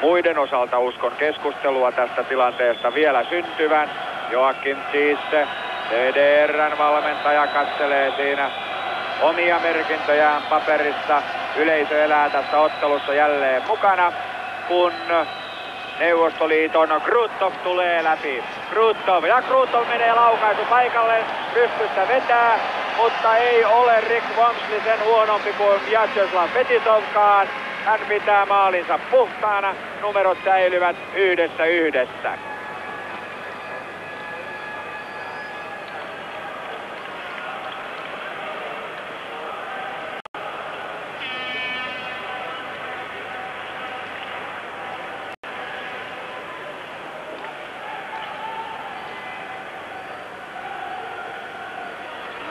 Muiden osalta uskon keskustelua tästä tilanteesta vielä syntyvän. Joakim Thiesse, TDR:n valmentaja, katselee siinä omia merkintöjään paperissa. Yleisö elää tässä ottelussa jälleen mukana, kun Neuvostoliiton Krutov tulee läpi. Krutov menee laukaisu paikalle, pystyssä vetää, mutta ei ole Rick Wormsley sen huonompi kuin Vyacheslav Fetisovkaan. Hän pitää maalinsa puhtaana, numerot säilyvät 1-1.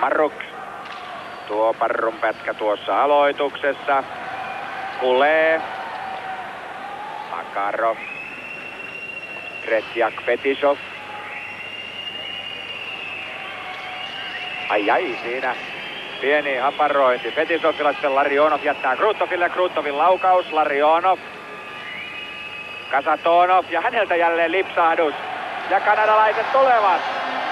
Maruk, tuo parrun pätkä tuossa aloituksessa. Kule, Makarov, Tretjak, Fetisov. Ai, siinä pieni haparointi. Fetisovilla sitten Larionov jättää Krutoville. Krutovin laukaus, Larionov. Kasatonov ja häneltä jälleen lipsahdus. Ja kanadalaiset tulevat.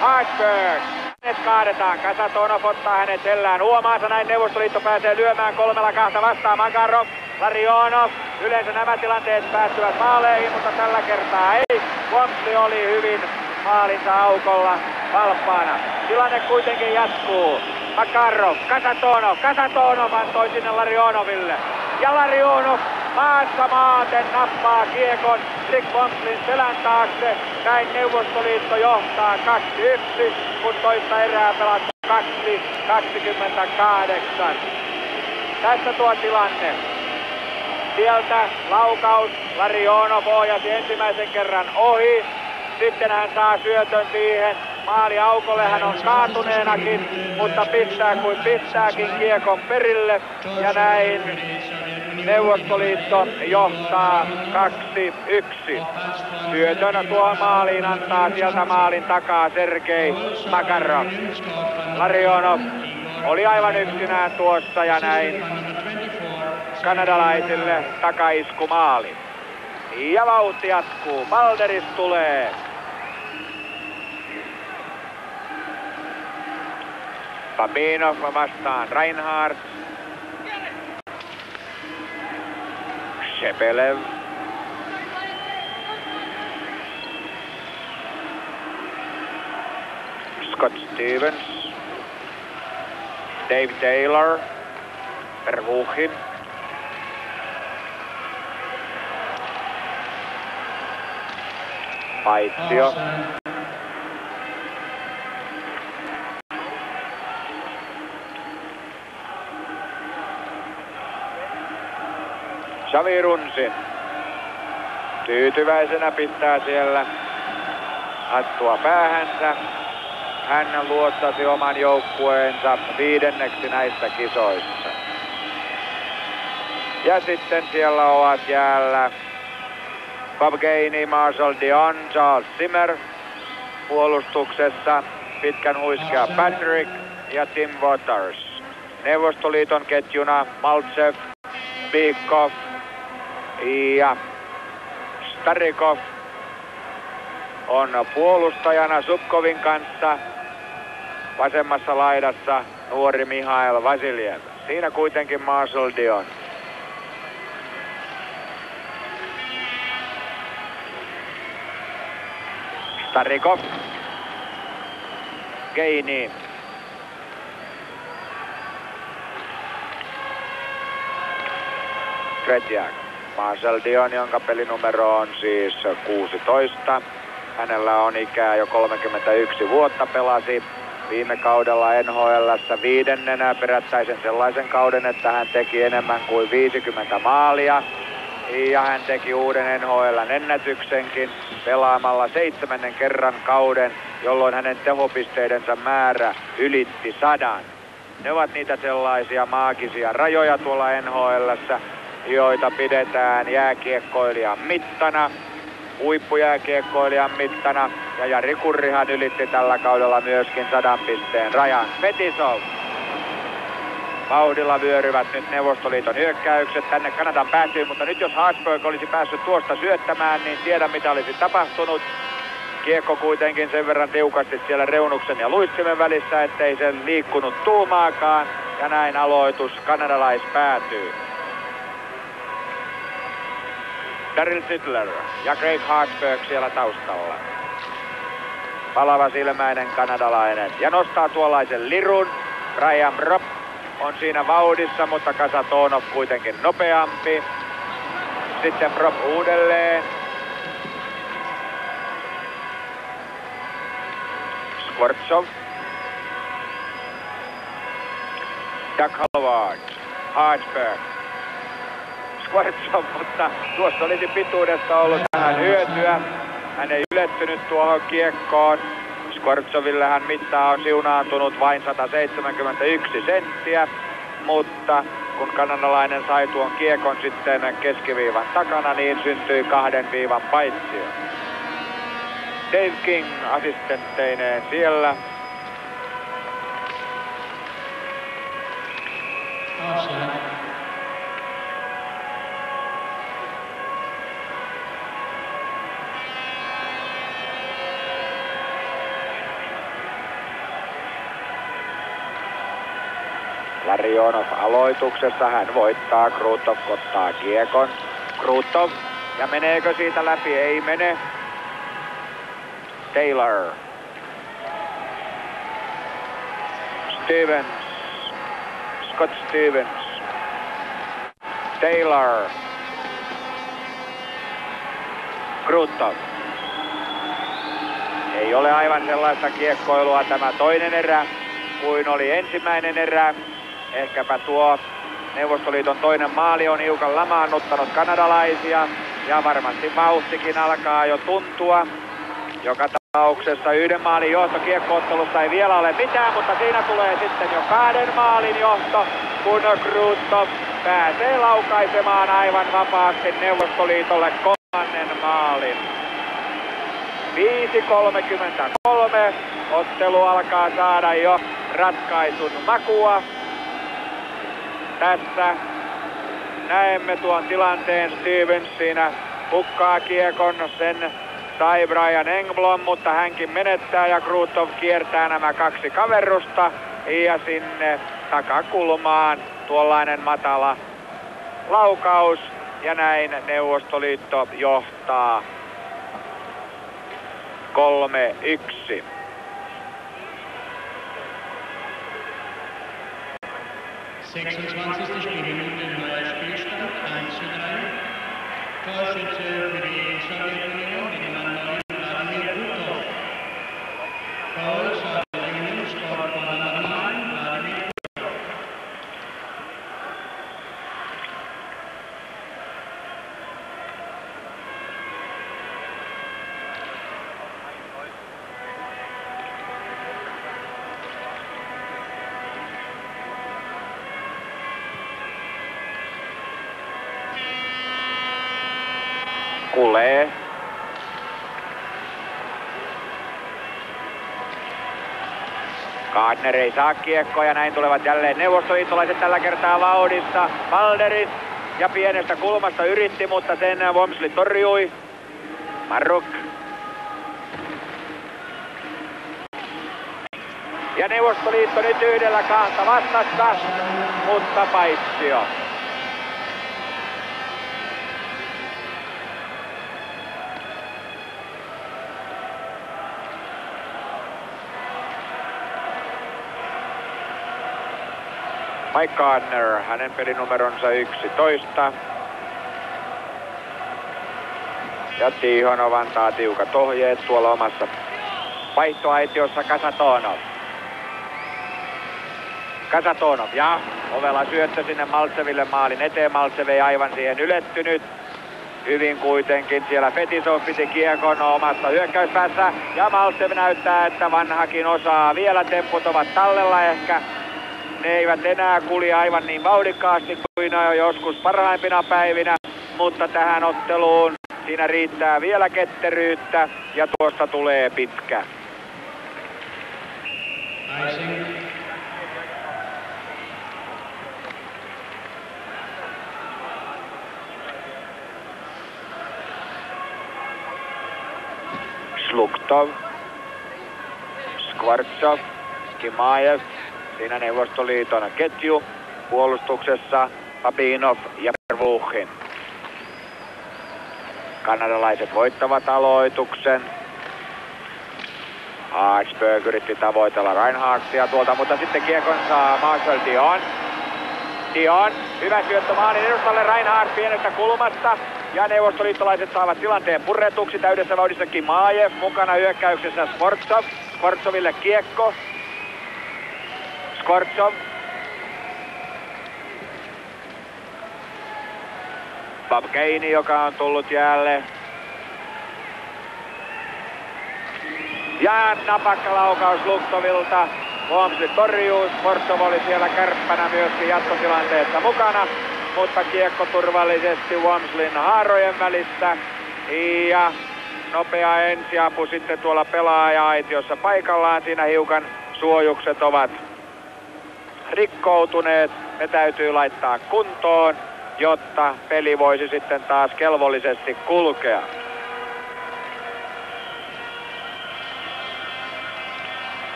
Hartberg. Hänet kaadetaan. Kasatonov ottaa hänet sellään huomaansa. Näin Neuvostoliitto pääsee lyömään 3-2 vastaan. Makarov, Larionov. Yleensä nämä tilanteet päättyvät maaleihin, mutta tällä kertaa ei. Wormsley oli hyvin maalinsa aukolla valppaana. Tilanne kuitenkin jatkuu. Makarov, Kasatonov antoi sinne Larionoville. Ja Larionov maassa maaten nappaa kiekon Rick Wormsleyn selän taakse. Näin Neuvostoliitto johtaa 2-1, kun toista erää pelattu 2-28. Tässä tuo tilanne. Sieltä laukaus, Larionov ohjasi ensimmäisen kerran ohi. Sitten hän saa syötön siihen maaliaukolle, hän on kaatunenakin, mutta pistää kuin pistääkin kiekon perille. Ja näin Neuvostoliitto johtaa 2-1. Syötön tuo maaliin antaa sieltä maalin takaa Sergei Makarov. Larionov oli aivan yksinään tuossa ja näin kanadalaisille takaiskumaali. Ja vauhti jatkuu. Balderis tulee. Babinov vastaan Reinhardt. Shepelev. Scott Stevens. Dave Taylor. Verhoeven. Paitsio. Xavi Runsin tyytyväisenä pitää siellä hattua päähänsä. Hän luotsasi oman joukkueensa 5. näissä kisoissa. Ja sitten siellä ovat jäällä Bob Gainey, Marshall Dion, Charles Zimmer. Puolustuksessa pitkän huiskea Patrick ja Tim Waters. Neuvostoliiton ketjuna Maltsev, Bykov ja Starikov on puolustajana Zubkovin kanssa. Vasemmassa laidassa nuori Mihail Vasiljev. Siinä kuitenkin Marshall Dion. Starikov. Gainey. Kretjak. Marshall Dion, jonka pelinumero on siis 16. Hänellä on ikää jo 31 vuotta, pelasi viime kaudella NHL:ssä 5. perättäisen sellaisen kauden, että hän teki enemmän kuin 50 maalia. Ja hän teki uuden NHL:n ennätyksenkin pelaamalla 7. kerran kauden, jolloin hänen tehopisteidensä määrä ylitti 100. Ne ovat niitä sellaisia maagisia rajoja tuolla NHL:ssä, joita pidetään jääkiekkoilijan mittana, huippujääkiekkoilijan mittana. Ja Jari Kurrihan ylitti tällä kaudella myöskin 100 pisteen rajan. Fetisov. Vauhdilla vyöryvät nyt Neuvostoliiton hyökkäykset tänne Kanadan päätyyn, mutta nyt jos Haasberg olisi päässyt tuosta syöttämään, niin tiedä mitä olisi tapahtunut. Kiekko kuitenkin sen verran tiukasti siellä reunuksen ja luistimen välissä, ettei se liikkunut tuumaakaan. Ja näin aloitus kanadalais päätyy. Daryl Sittler ja Craig Haasberg siellä taustalla. Palava silmäinen kanadalainen ja nostaa tuollaisen lirun. Brian Propp on siinä vauhdissa, mutta Kasatonov kuitenkin nopeampi. Sitten Propp uudelleen. Skvortsov. Doug Howard. Haasberg. Skvortsov, mutta tuossa olisi pituudesta ollut vähän hyötyä. Hän ei ylettynyt tuohon kiekkoon. Skvortsovillehän mitta on siunaantunut vain 171 senttiä, mutta kun kanadalainen sai tuon kiekon sitten keskiviivan takana, niin syntyi 2 viivan paitsio. Dave King assistentteineen siellä. Larionov aloituksessa, hän voittaa, Krutov ottaa kiekon. Krutov, ja meneekö siitä läpi? Ei mene. Taylor. Stevens. Scott Stevens. Taylor. Krutov. Ei ole aivan sellaista kiekkoilua tämä toinen erä kuin oli ensimmäinen erä. Ehkäpä tuo Neuvostoliiton toinen maali on hiukan lamaannuttanut kanadalaisia ja varmasti vauhtikin alkaa jo tuntua. Joka tapauksessa 1 maalin johto kiekko-ottelussa ei vielä ole mitään, mutta siinä tulee sitten jo 2 maalin johto, kun Krutov pääsee laukaisemaan aivan vapaasti Neuvostoliitolle 3. maalin. 5.33. Ottelu alkaa saada jo ratkaisun makua. Tässä näemme tuon tilanteen. Stevens siinä hukkaa kiekon, sen sai Brian Engblom, mutta hänkin menettää ja Krutov kiertää nämä 2 kaverrusta ja sinne takakulmaan tuollainen matala laukaus ja näin Neuvostoliitto johtaa 3-1. Spielminute, neuer Spielstand 1:3. Torschütze für die Sowjetunion, die Nummer 9, Wladimir Krutov. Goal, Sowjetunion, scored for number 9, Wladimir Krutov. Kulee. Gardner ei saa kiekkoa ja näin tulevat jälleen neuvostoliittolaiset tällä kertaa vauhdissa. Valderis ja pienestä kulmasta yritti, mutta sen Wormsley torjui. Maruk. Ja Neuvostoliitto nyt yhdellä kahta vastassa, mutta paitsio. Mike Gardner, hänen pelinumeronsa 11. Ja Tihonov antaa tiukat ohjeet tuolla omassa vaihtoaitiossa. Kasatonov ja ovela syöttö sinne Maltseville maalin eteen. Maltsev ei aivan siihen ylettynyt. Hyvin kuitenkin siellä Fetisov piti kiekon omassa hyökkäyspäässä. Ja Maltsev näyttää, että vanhakin osaa. Vielä temput ovat tallella ehkä. Ne eivät enää kulje aivan niin vauhdikkaasti kuin joskus parhaimpina päivinä. Mutta tähän otteluun siinä riittää vielä ketteryyttä ja tuosta tulee pitkä. Sluktov, Skvartsov, Kimaev, siinä Neuvostoliiton ketju, puolustuksessa Babinov ja Pervuchin. Kanadalaiset voittavat aloituksen. Hartsburg yritti tavoitella Reinhardtia tuolta, mutta sitten kiekon saa Marcel Dion. Dion, hyvä syöttö maalin edustalle, Reinhardt pienestä kulmasta. Ja neuvostoliittolaiset saavat tilanteen purretuksi, täydessä vauhdissa Kimaev, mukana hyökkäyksessä Skvortsov. Skvortsoville kiekko. Skvortsov. Babkeini, joka on tullut jälleen. Ja napakka laukaus Luktovilta. Wormsley torjuu. Skvortsov oli siellä kärppänä myöskin jatkotilanteessa mukana. Mutta kiekko turvallisesti Wormsleyn haarojen välissä. Ja nopea ensiapu sitten tuolla pelaaja-aitiossa paikallaan. Siinä hiukan suojukset ovat rikkoutuneet. Ne täytyy laittaa kuntoon, jotta peli voisi sitten taas kelvollisesti kulkea.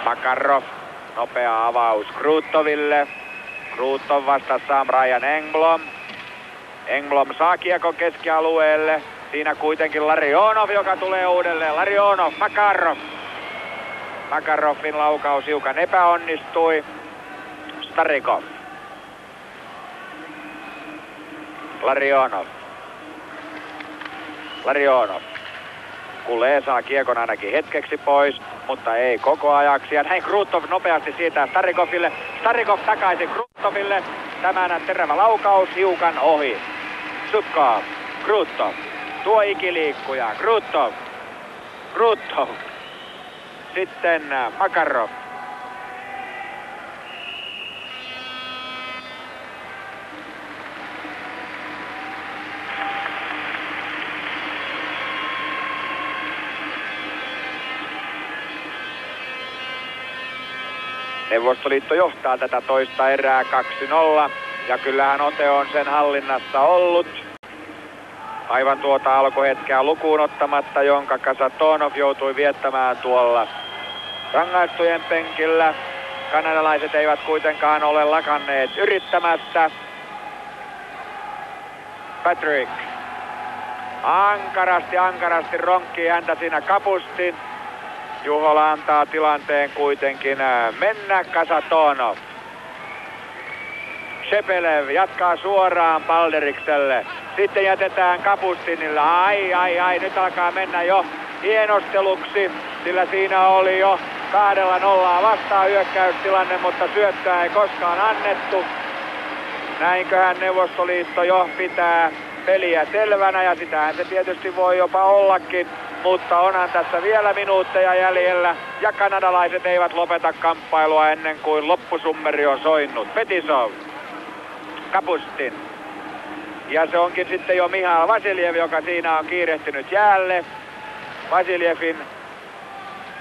Makarov, nopea avaus Krutoville. Krutov vastassa Brian Engblom. Engblom saa kiekon keskialueelle. Siinä kuitenkin Larionov, joka tulee uudelleen. Larionov, Makarov. Makarovin laukaus hiukan epäonnistui. Starikov. Larionov. Kulee saa kiekon ainakin hetkeksi pois, mutta ei koko ajaksi. Ja näin Krutov nopeasti siirtää Starikoville. Starikov takaisin Krutoville. Tämän terävä laukaus hiukan ohi. Sutkov. Krutov. Tuo ikiliikkuja. Krutov. Sitten Makarov. Neuvostoliitto johtaa tätä toista erää 2-0. Ja kyllähän Ote on sen hallinnassa ollut. Aivan tuota alkuhetkeä lukuun ottamatta, jonka Kasatonov joutui viettämään tuolla rangaistujen penkillä. Kanadalaiset eivät kuitenkaan ole lakanneet yrittämästä. Patrick ankarasti ronkkii häntä siinä kapustin. Juhola antaa tilanteen kuitenkin mennä. Kasatonov. Shepelev jatkaa suoraan Balderikselle. Sitten jätetään Kapustinille. Ai, nyt alkaa mennä jo hienosteluksi, sillä siinä oli jo 2-0 vastaan hyökkäystilanne, mutta syöttöä ei koskaan annettu. Näinköhän Neuvostoliitto jo pitää peliä selvänä ja sitähän se tietysti voi jopa ollakin. Mutta onhan tässä vielä minuutteja jäljellä ja kanadalaiset eivät lopeta kamppailua ennen kuin loppusummeri on soinnut. Fetisov, Kapustin. Ja se onkin sitten jo Mihail Vasiljev, joka siinä on kiirehtinyt jäälle. Vasiljevin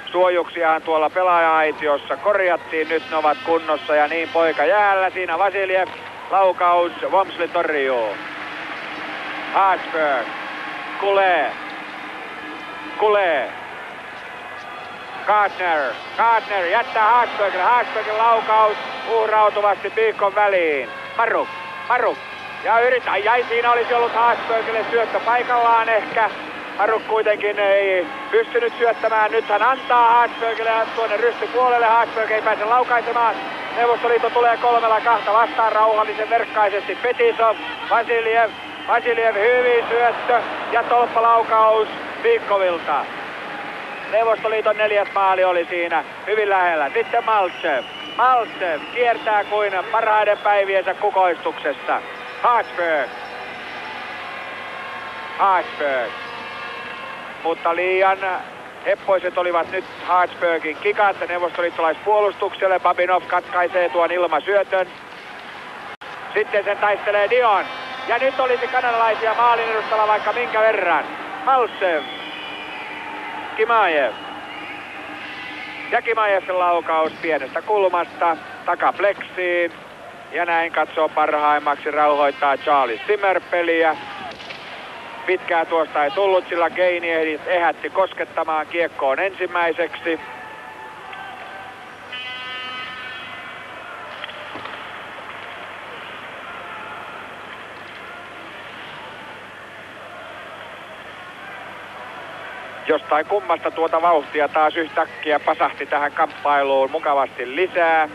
suojuksiahan tuolla pelaaja-aitiossa korjattiin, nyt ne ovat kunnossa ja niin poika jäällä. Siinä Vasiljev, laukaus, Wamsley torjuu. Haasberg, Kule. Gardner jättää Haasbergille. Haasbergin laukaus uhrautuvasti Piikon väliin. Maruk. Ja siinä olisi ollut Haasbergille syöttö paikallaan ehkä. Maruk kuitenkin ei pystynyt syöttämään. Nyt hän antaa Haasbergille tuonne rystypuolelle. Haasberg ei pääse laukaisemaan. Neuvostoliitto tulee 3-2 vastaan rauhallisen verkkaisesti. Fetisov, Vasiljev hyvin syöttö ja tolppalaukaus Piikkovilta. Neuvostoliiton 4. maali oli siinä hyvin lähellä. Sitten Maltsev kiertää kuin parhaiden päiviensä kukoistuksessa. Haasberg. Mutta liian heppoiset olivat nyt Haasbergin kikat neuvostoliittolaispuolustukselle. Babinov katkaisee tuon ilmasyötön. Sitten sen taistelee Dion. Ja nyt olisi kanadalaisia maalin edustalla vaikka minkä verran. Maltsev. Kimajev. Ja Kimajevin laukaus pienestä kulmasta takapleksiin. Ja näin katsoo parhaimmaksi, rauhoittaa Charlie Zimmer peliä. Pitkää tuosta ei tullut, sillä Gaini ehätti koskettamaan kiekkoon ensimmäiseksi. Jostain kummasta tuota vauhtia taas yhtäkkiä pasahti tähän kamppailuun mukavasti lisää.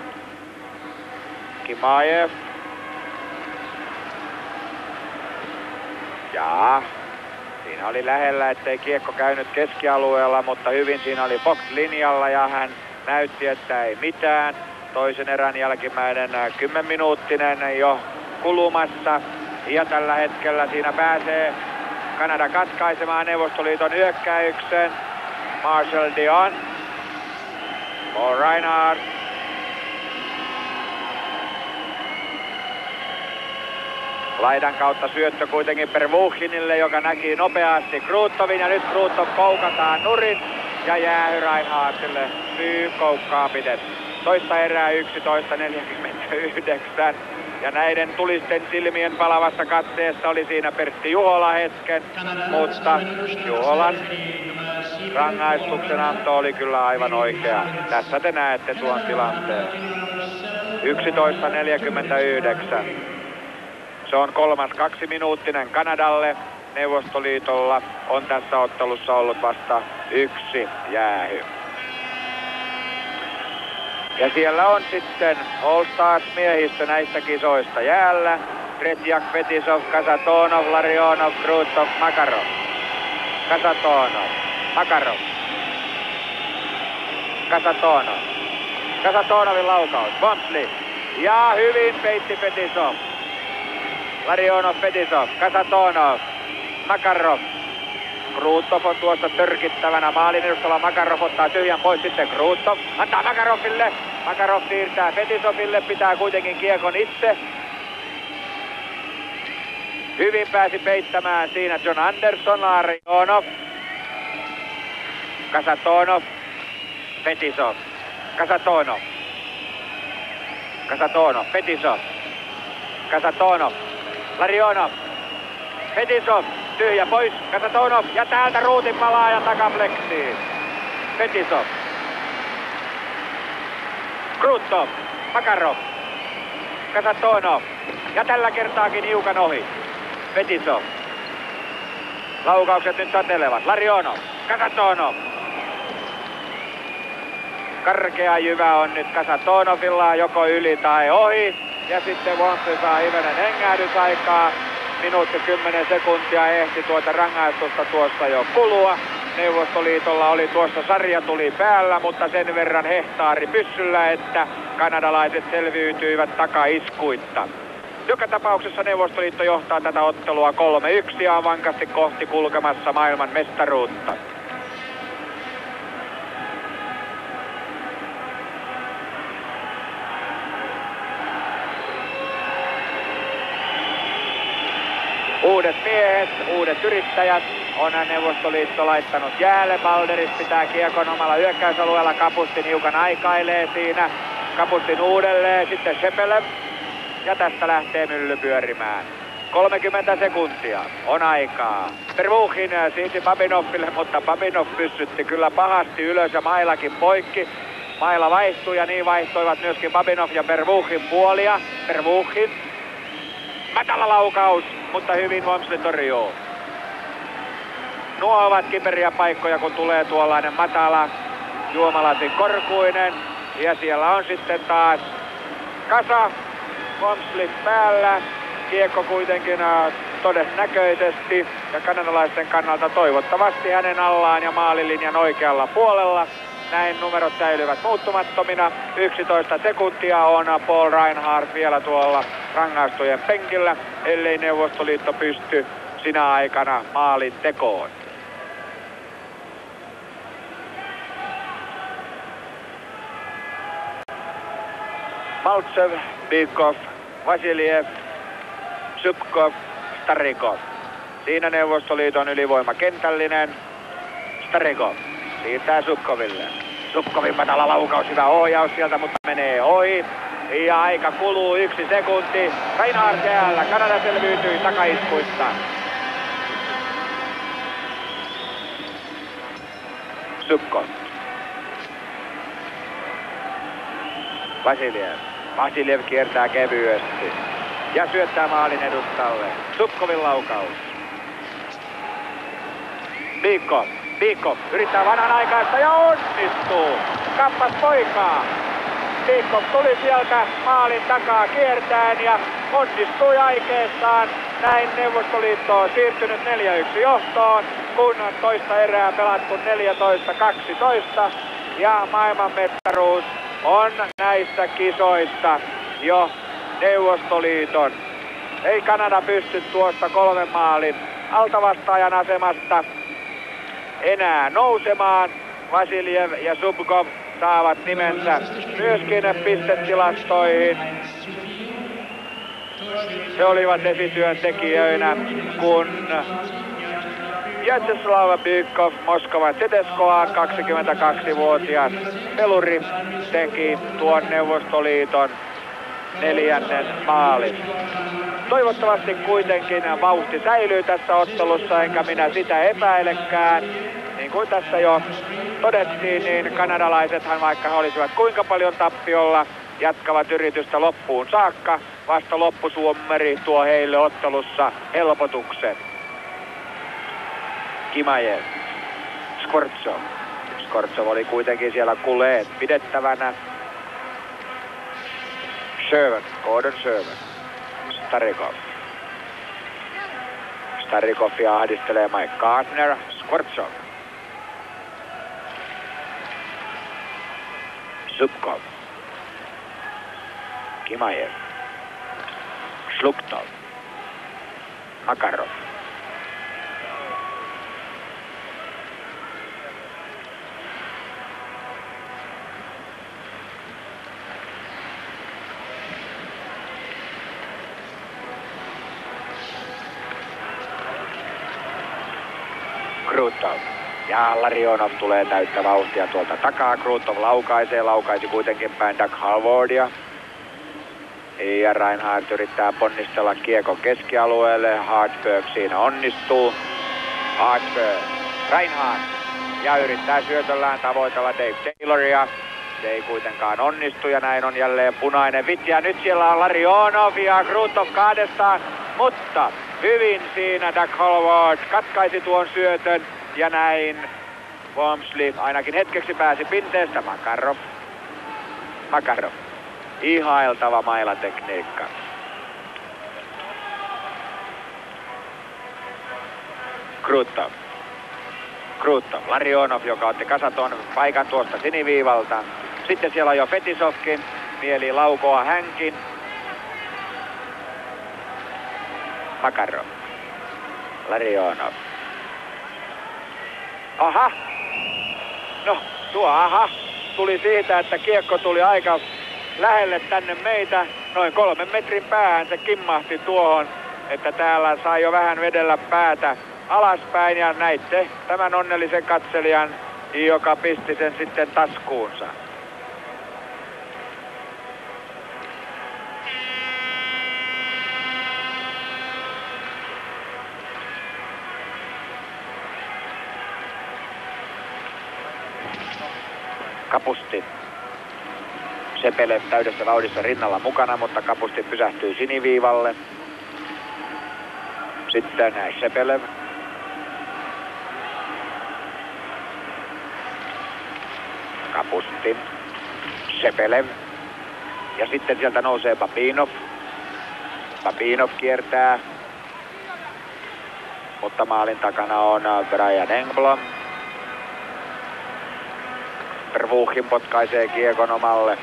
Kimajev. Ja siinä oli lähellä, ettei kiekko käynyt keskialueella, mutta hyvin siinä oli Fox linjalla ja hän näytti, että ei mitään. Toisen erän jälkimmäinen 10-minuuttinen jo kulumassa ja tällä hetkellä siinä pääsee Kanada katkaisemaan Neuvostoliiton hyökkäyksen. Marshall Dion. Paul Reinhardt. Laidan kautta syöttö kuitenkin Pervuchinille, joka näki nopeasti Kruuttovin ja nyt Kruuttov koukataan nurin ja jäähy Reinhardtille syy koukkaaminen. Toista erää 11.49 ja näiden tulisten silmien palavassa katseessa oli siinä Pertti Juhola hetken, mutta Juholan rangaistuksen anto oli kyllä aivan oikea. Tässä te näette tuon tilanteen. 11.49. Se on 2 minuuttinen Kanadalle. Neuvostoliitolla on tässä ottelussa ollut vasta 1 jäähy. Ja siellä on sitten All Stars -miehistö näistä kisoista jäällä. Tretjak, Fetisov, Kasatonov, Larionov, Kruutov, Makarov. Kasatonovin laukaus. Wamsley. Ja hyvin peitti Fetisov. Larionov, Fetisov, Kasatonov, Makarov. Kruutov on tuossa törkittävänä maalin edustalla. Makarov ottaa tyhjän pois, sitten Kruutov antaa Makaroville. Makarov siirtää Fetisoville, pitää kuitenkin kiekon itse. Hyvin pääsi peittämään siinä John Anderson, Larionov. Kasatonov, Fetisov, Kasatonov, Fetisov, Kasatonov, Larionov, Fetisov, tyhjä pois, Kasatonov ja täältä ruutin palaa ja takapleksiin. Fetisov, Kruutov, Makarov, Kasatonov ja tällä kertaakin hiukan ohi. Fetisov. Laukaukset nyt satelevat. Larionov, Kasatonov. Karkea jyvä on nyt Kasatonovilla joko yli tai ohi. Ja sitten Wamsley saa hivenen hengähdysaikaa. Minuutti 10 sekuntia ehti tuota rangaistusta tuossa jo kulua. Neuvostoliitolla oli tuossa sarjatuli päällä, mutta sen verran hehtaari pyssyllä, että kanadalaiset selviytyivät takaiskuitta. Joka tapauksessa Neuvostoliitto johtaa tätä ottelua 3-1 ja on vankasti kohti kulkemassa maailman mestaruutta. Uudet miehet, uudet yrittäjät on Neuvostoliitto laittanut jäälle. Balderis pitää kiekon omalla hyökkäysalueella. Kapustin hiukan aikailee siinä. Kapustin uudelleen, sitten Shepelev. Ja tästä lähtee mylly pyörimään. 30 sekuntia on aikaa. Pervuchin siirsi Babinoville, mutta Babinov pyssytti kyllä pahasti ylös ja mailakin poikki. Maila vaihtui ja niin vaihtoivat myöskin Babinov ja Pervuchin puolia. Pervuchin. Matala laukaus, mutta hyvin Wormsley torjuu. Nuo ovat kiperiä paikkoja, kun tulee tuollainen matala juomalasin korkuinen. Ja siellä on sitten taas kasa Wormsley päällä. Kiekko kuitenkin todennäköisesti ja kanadalaisten kannalta toivottavasti hänen allaan ja maalilinjan oikealla puolella. Näin numerot säilyvät muuttumattomina. 11 sekuntia on Paul Reinhardt vielä tuolla rangaistujen penkillä, ellei Neuvostoliitto pysty sinä aikana maalin tekoon. Maltsev, Bykov, Vasiljev, Zubkov, Starikov. Siinä Neuvostoliiton ylivoima kentällinen. Starikov siirtää Zubkoville. Zubkovin matala laukaus, hyvä ohjaus sieltä, mutta menee ohi. Ja aika kuluu 1 sekunti. Reinhardt jäällä. Kanada selviytyi takaiskuista. Zubkov. Vasiljev. Vasiljev kiertää kevyesti. Ja syöttää maalin edustalle. Zubkovin laukaus. Bykov. Bykov yrittää vanhanaikaista ja onnistuu. Kappas poikaa. Bykov tuli sieltä maalin takaa kiertäen ja onnistui aikeessaan. Näin Neuvostoliitto on siirtynyt 4-1 johtoon, kun toista erää pelattu 14-12. Ja maailmanmestaruus on näistä kisoista jo Neuvostoliiton. Ei Kanada pysty tuosta 3 maalin altavastaajan asemasta enää nousemaan. Vasiljev ja Zubkov saavat nimensä myöskin pistetilastoihin. He olivat esityöntekijöinä, kun Vyacheslav Bykov Moskovan CSKA:n 22-vuotias peluri teki tuon Neuvostoliiton 4. maalin. Toivottavasti kuitenkin vauhti säilyy tässä ottelussa, enkä minä sitä epäilekään. Niin kuin tässä jo todettiin, niin kanadalaisethan, vaikka he olisivat kuinka paljon tappiolla, jatkavat yritystä loppuun saakka. Vasta loppusuommeri tuo heille ottelussa helpotuksen. Kimajev. Skvortsov. Skvortsov oli kuitenkin siellä kuleet pidettävänä. Sherman, Gordon Sherman. Starikov. Starikovia ahdistelee Mike Gardner. Skvortsov. Zubkov. Kimajev. Sluktov. Makarov. Krutov. Ja Larionov tulee täyttä vauhtia tuolta takaa. Krutov laukaisi kuitenkin päin Doug Halvardia. Ja Reinhardt yrittää ponnistella kiekon keskialueelle. Hartberg siinä onnistuu. Hartberg. Reinhardt. Ja yrittää syötöllään tavoitella Dave Tayloria. Se ei kuitenkaan onnistu ja näin on jälleen punainen vitsi. Ja nyt siellä on Larionov ja Krutov kahdestaan. Mutta hyvin siinä Doug Halvard katkaisi tuon syötön. Ja näin Wormsley ainakin hetkeksi pääsi pinteestä. Makarov. Ihailtava mailatekniikka. Krutov. Larionov, joka otti kasaton paikan tuosta siniviivalta. Sitten siellä on jo Fetisovkin. Mieli laukoa hänkin. Makarov. Larionov. Aha! No, tuo aha tuli siitä, että kiekko tuli aika lähelle tänne meitä. Noin 3 metrin päähän se kimmahti tuohon, että täällä sai jo vähän vedellä päätä alaspäin ja näitte tämän onnellisen katselijan, joka pisti sen sitten taskuunsa. Kapustin. Sepelev täydessä vauhdissa rinnalla mukana, mutta Kapustin pysähtyy siniviivalle. Sitten Sepelev. Kapustin. Sepelev. Ja sitten sieltä nousee Babinov. Babinov kiertää. Mutta maalin takana on Brian Engblom. Pervuuhin potkaisee kiekon omalle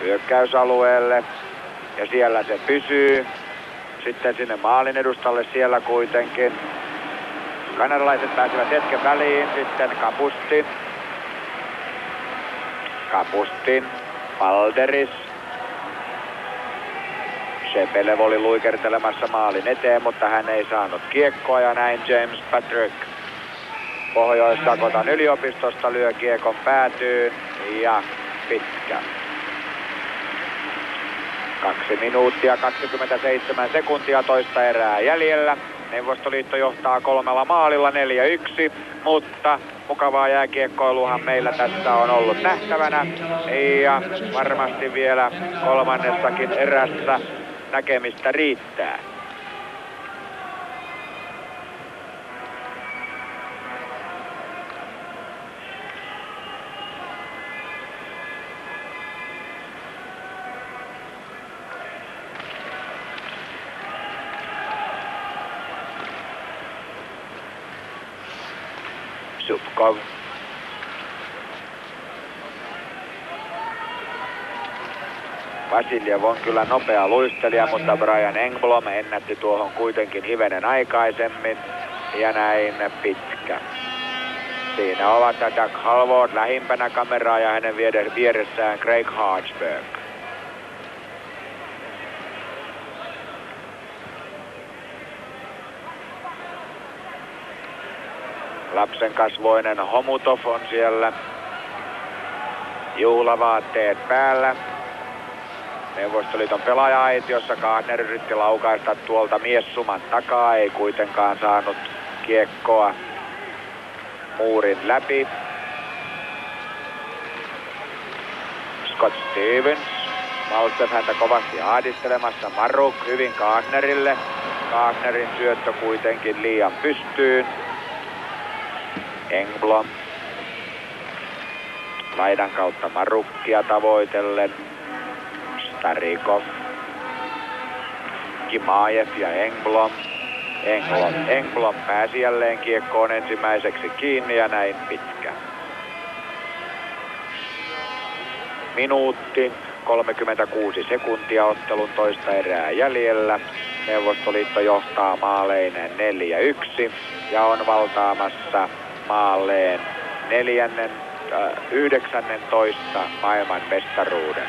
hyökkäysalueelle ja siellä se pysyy. Sitten sinne maalin edustalle siellä kuitenkin. Kanadalaiset pääsevät hetken väliin. Sitten Kapustin. Kapustin. Valderis. Sepelev oli luikertelemassa maalin eteen, mutta hän ei saanut kiekkoa ja näin James Patrick Pohjois-Dakotan yliopistosta lyö kiekon päätyyn ja pitkä. 2 minuuttia 27 sekuntia toista erää jäljellä. Neuvostoliitto johtaa 3 maalilla 4-1, mutta mukavaa jääkiekkoiluhan meillä tässä on ollut nähtävänä. Ja varmasti vielä kolmannessakin erässä näkemistä riittää. Zubkov. Vasiljev on kyllä nopea luistelija, mutta Brian Engblom ennätti tuohon kuitenkin hivenen aikaisemmin ja näin pitkä. Siinä ovat Doug Halvord lähimpänä kameraa ja hänen vieressään Craig Hartsburg. Lapsenkasvoinen Homutov on siellä. Juhlavaatteet päällä. Neuvostoliiton pelaaja-aitiossa Kaahner yritti laukaista tuolta miessuman takaa. Ei kuitenkaan saanut kiekkoa muurin läpi. Scott Stevens. Maltsev häntä kovasti ahdistelemassa. Maruk hyvin Kaahnerille. Kaahnerin syöttö kuitenkin liian pystyyn. Engblom. Laidan kautta Marukkia tavoitellen. Starikov. Kimaev ja Engblom. Engblom pääsi jälleen kiekkoon ensimmäiseksi kiinni ja näin pitkä. Minuutti 36 sekuntia ottelun toista erää jäljellä. Neuvostoliitto johtaa maaleinen 4-1 ja on valtaamassa maalleen 19. maailman mestaruuden.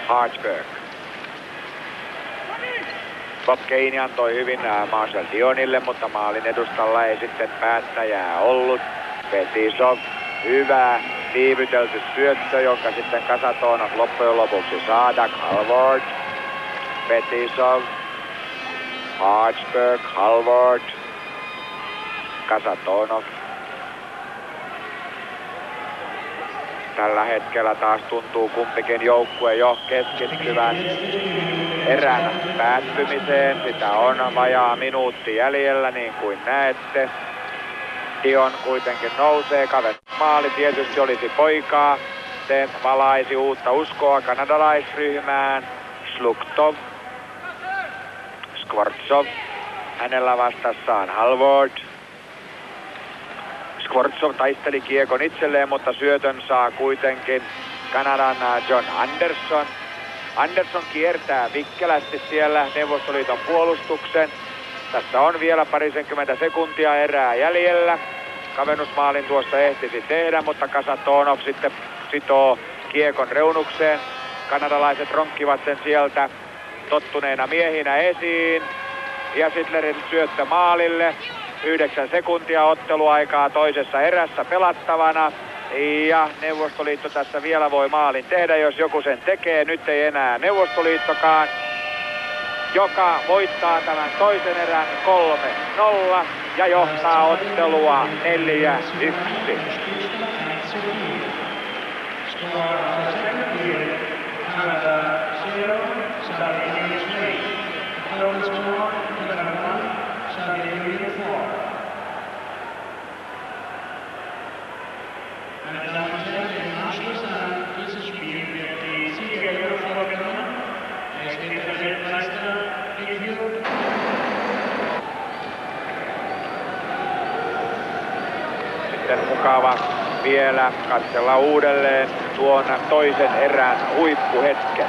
Hartsburg. Bob Kane antoi hyvin Marshall Dionille, mutta maalin edustalla ei sitten päättäjää ollut. Fetisov, hyvä viivytelty syöttö, jonka sitten Kasatonov loppujen lopuksi saa. Doug Halvord. Fetisov. Hartsburg, Halvord. Kasatonov. Tällä hetkellä taas tuntuu kumpikin joukkue jo keskittyvän erän päättymiseen. Sitä on vajaa minuutti jäljellä, niin kuin näette. Dion kuitenkin nousee. Maali tietysti olisi poikaa. Se valaisi uutta uskoa kanadalaisryhmään. Sluktov. Skvortsov. Hänellä vastassaan Halvord. Skvortsov taisteli kiekon itselleen, mutta syötön saa kuitenkin Kanadan John Anderson. Anderson kiertää vikkelästi siellä Neuvostoliiton puolustuksen. Tässä on vielä parisenkymmentä sekuntia erää jäljellä. Kavennusmaalin tuossa ehtisi tehdä, mutta Kasatonov sitten sitoo kiekon reunukseen. Kanadalaiset ronkkivat sen sieltä tottuneena miehinä esiin. Ja Sittlerin syöttö maalille. 9 sekuntia otteluaikaa toisessa erässä pelattavana. Ja Neuvostoliitto tässä vielä voi maalin tehdä, jos joku sen tekee. Nyt ei enää Neuvostoliittokaan, joka voittaa tämän toisen erän 3-0 ja johtaa ottelua 4-1. Meine Damen und Herren, im Anschluss an dieses Spiel wird die Siegerehrung vorgenommen. Es wird der Weltmeister geführt. Sitten mukava vielä katsella uudelleen tuon toisen erän huippuhetken.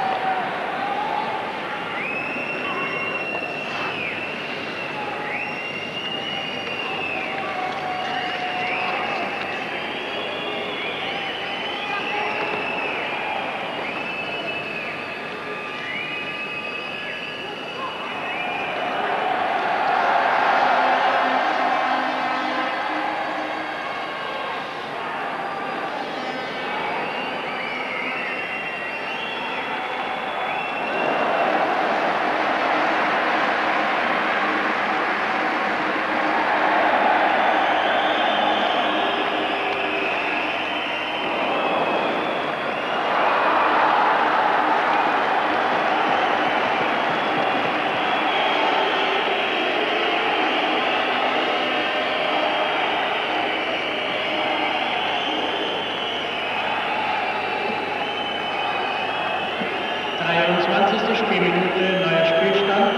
Spielminute, neuer Spielstand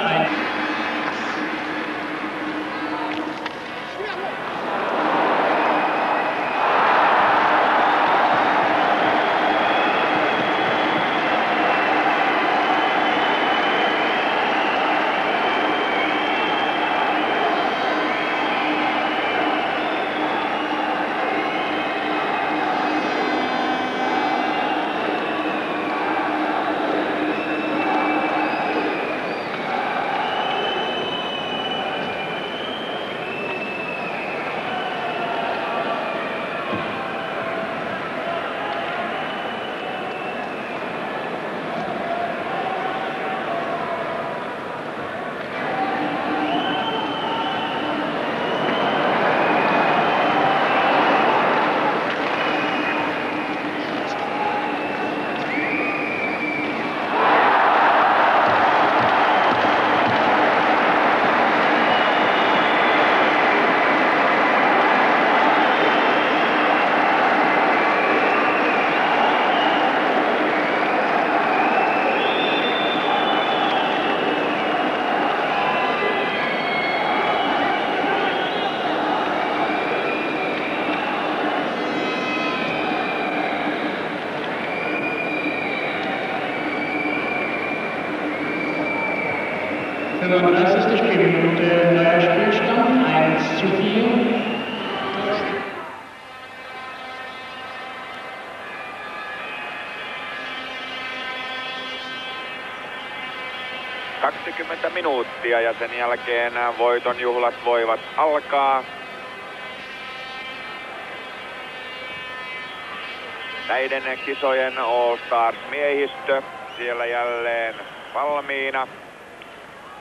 1. Spielminute, neuer Spielstand 1:4. 20 minuuttia ja sen jälkeen voiton juhlat voivat alkaa. Näiden kisojen All Stars-miehistö siellä jälleen valmiina.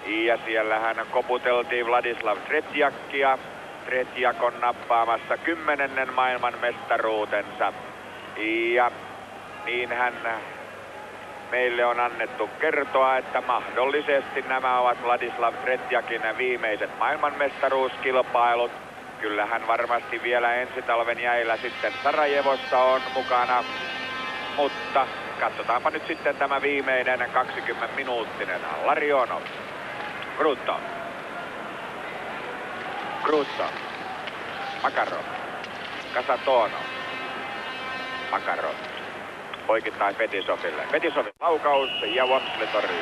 Ja siellähän koputeltiin Vladislav Tretjakia. Tretjak on nappaamassa 10. maailmanmestaruutensa. Ja niin hän meille on annettu kertoa, että mahdollisesti nämä ovat Vladislav Tretjakin viimeiset maailmanmestaruuskilpailut. Kyllähän varmasti vielä ensi talven jäillä sitten Sarajevossa on mukana. Mutta katsotaanpa nyt sitten tämä viimeinen 20-minuuttinen. Larionov. Krutov. Makarov. Kasatonov. Makarov. poikittain Fetisoville. Fetisovin laukaus ja Wamsley torjuu.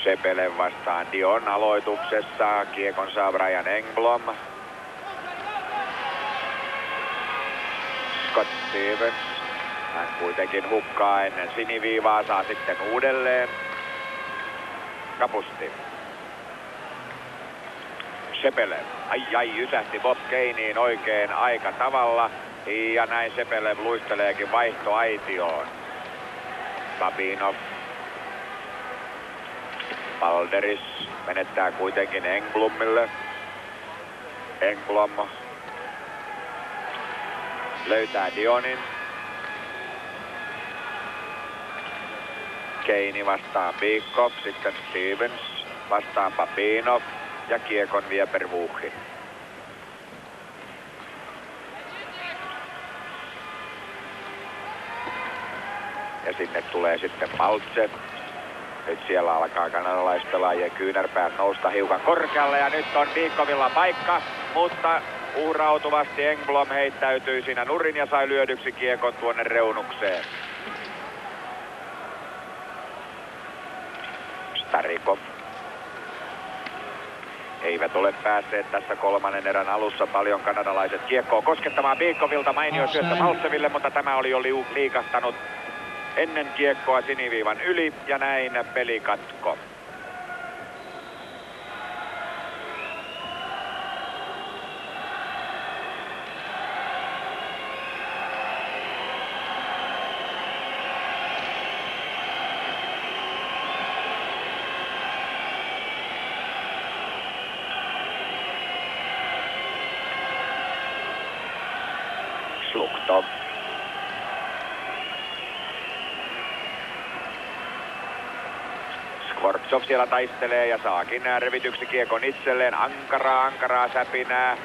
Sepele vastaan Dion aloituksessa. Kiekon saa Brian Engblom. Scott Stevens. Hän kuitenkin hukkaa ennen siniviivaa, saa sitten uudelleen. Kapusti. Sepele. Ai, ysähti Bob Keiniin oikein aika tavalla. Ja näin Sepele luisteleekin vaihtoaitioon. Babinov. Balderis menettää kuitenkin Engblomille. Engblom löytää Dionin. Keini vastaan Bikov, sitten Stevens vastaan Babinov ja kiekon vie Pervuuhin. Ja sinne tulee sitten Maltse. Nyt siellä alkaa kanadalaispelaajien kyynärpäät nousta hiukan korkealle ja nyt on Bikovilla paikka, mutta uhrautuvasti Engblom heittäytyi siinä nurin ja sai lyödyksi kiekon tuonne reunukseen. Starikov. Eivät ole päässeet tässä kolmannen erän alussa paljon kanadalaiset kiekkoa koskettamaan Bikovilta mainio syöttö Maltseville, mutta tämä oli jo liikahtanut ennen kiekkoa siniviivan yli ja näin pelikatko. Sluktov. Skvortsov siellä taistelee ja saakin revityksi kiekon itselleen. Ankaraa säpinää.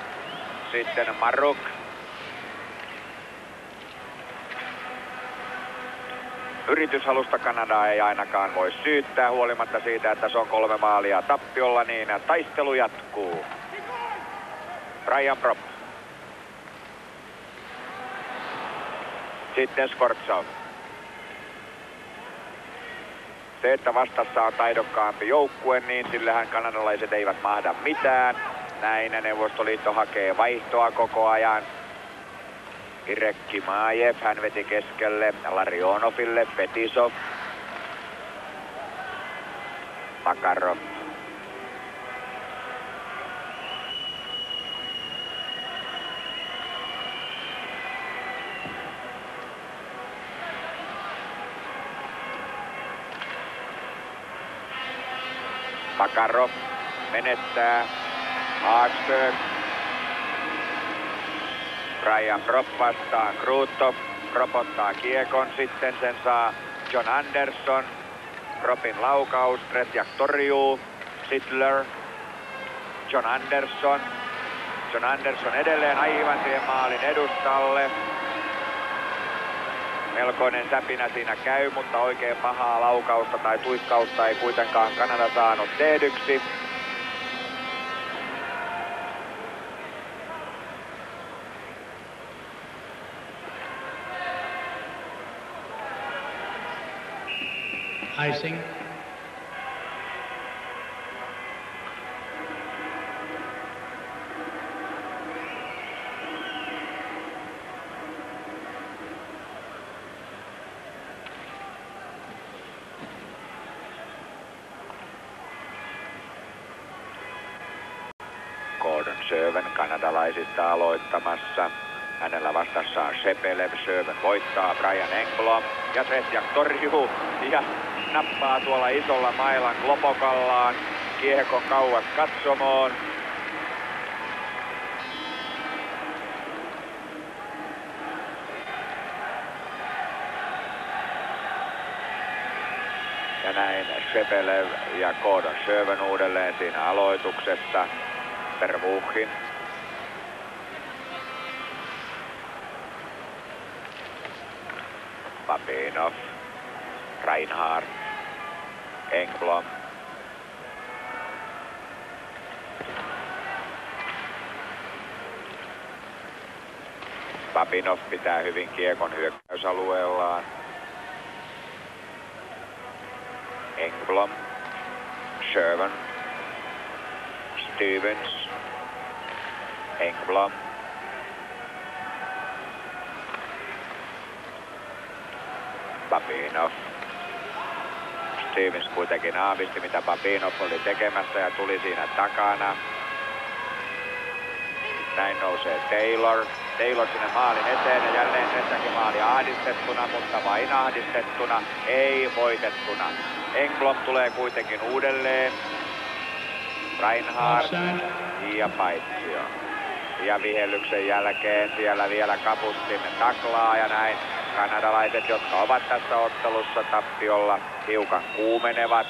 Sitten Maruk. Yrityshalusta Kanadaa ei ainakaan voi syyttää huolimatta siitä, että se on 3 maalia tappiolla, niin taistelu jatkuu. Brian Propp. Sitten Skvortsov. Se, että vastassa on taidokkaampi joukkue, niin sillähän kanadalaiset eivät mahda mitään. Näin Neuvostoliitto hakee vaihtoa koko ajan. Irekki Maajev, hän veti keskelle Larionoville, Fetisov. Makarov. Makarov menettää. Hagström. Brian Propp vastaan Krutov. Propp ottaa kiekon, sitten sen saa John Anderson. Proppin laukaus, Tretjak torjuu. Sittler. John Anderson. John Anderson edelleen aivan siihen maalin edustalle. Melkoinen säpinä siinä käy, mutta oikein pahaa laukausta tai tuiskausta ei kuitenkaan Kanada saanut tehdyksi. Icing. Gordon Söven kanadalaisista aloittamassa. Hänellä vastassaan Sepelev. Söven voittaa Brian Engblom ja Tretjak torjuu ja nappaa tuolla isolla mailan Klopokallaan kiekon kauas katsomoon. Ja näin Shepelev ja Gordon Sherven uudelleen siinä aloituksessa. Vervuchin. Babinov. Reinhardt. Engblom. Babinov pitää hyvin kiekon hyökkäysalueellaan. Engblom. Sherven. Stevens. Engblom. Babinov. Stevens kuitenkin aavisti, mitä Babinov oli tekemässä ja tuli siinä takana. Näin nousee Taylor. Taylor sinne maalin eteen ja jälleen Retsäkin maali ahdistettuna, mutta vain ahdistettuna, ei voitettuna. Engblom tulee kuitenkin uudelleen. Reinhardt ja Paitsio. Ja vihellyksen jälkeen siellä vielä Kapustin taklaa ja näin. Kanadalaiset, jotka ovat tässä ottelussa tappiolla, hiukan kuumenevat,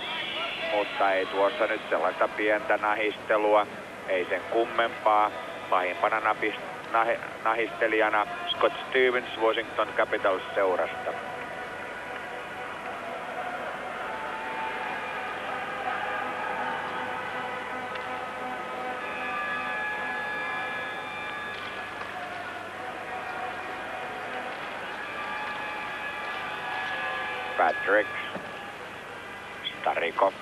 mutta ei tuossa nyt sellaista pientä nahistelua, ei sen kummempaa. Pahimpana nahistelijana Scott Stevens Washington Capitals seurasta. Patrick, Starikov,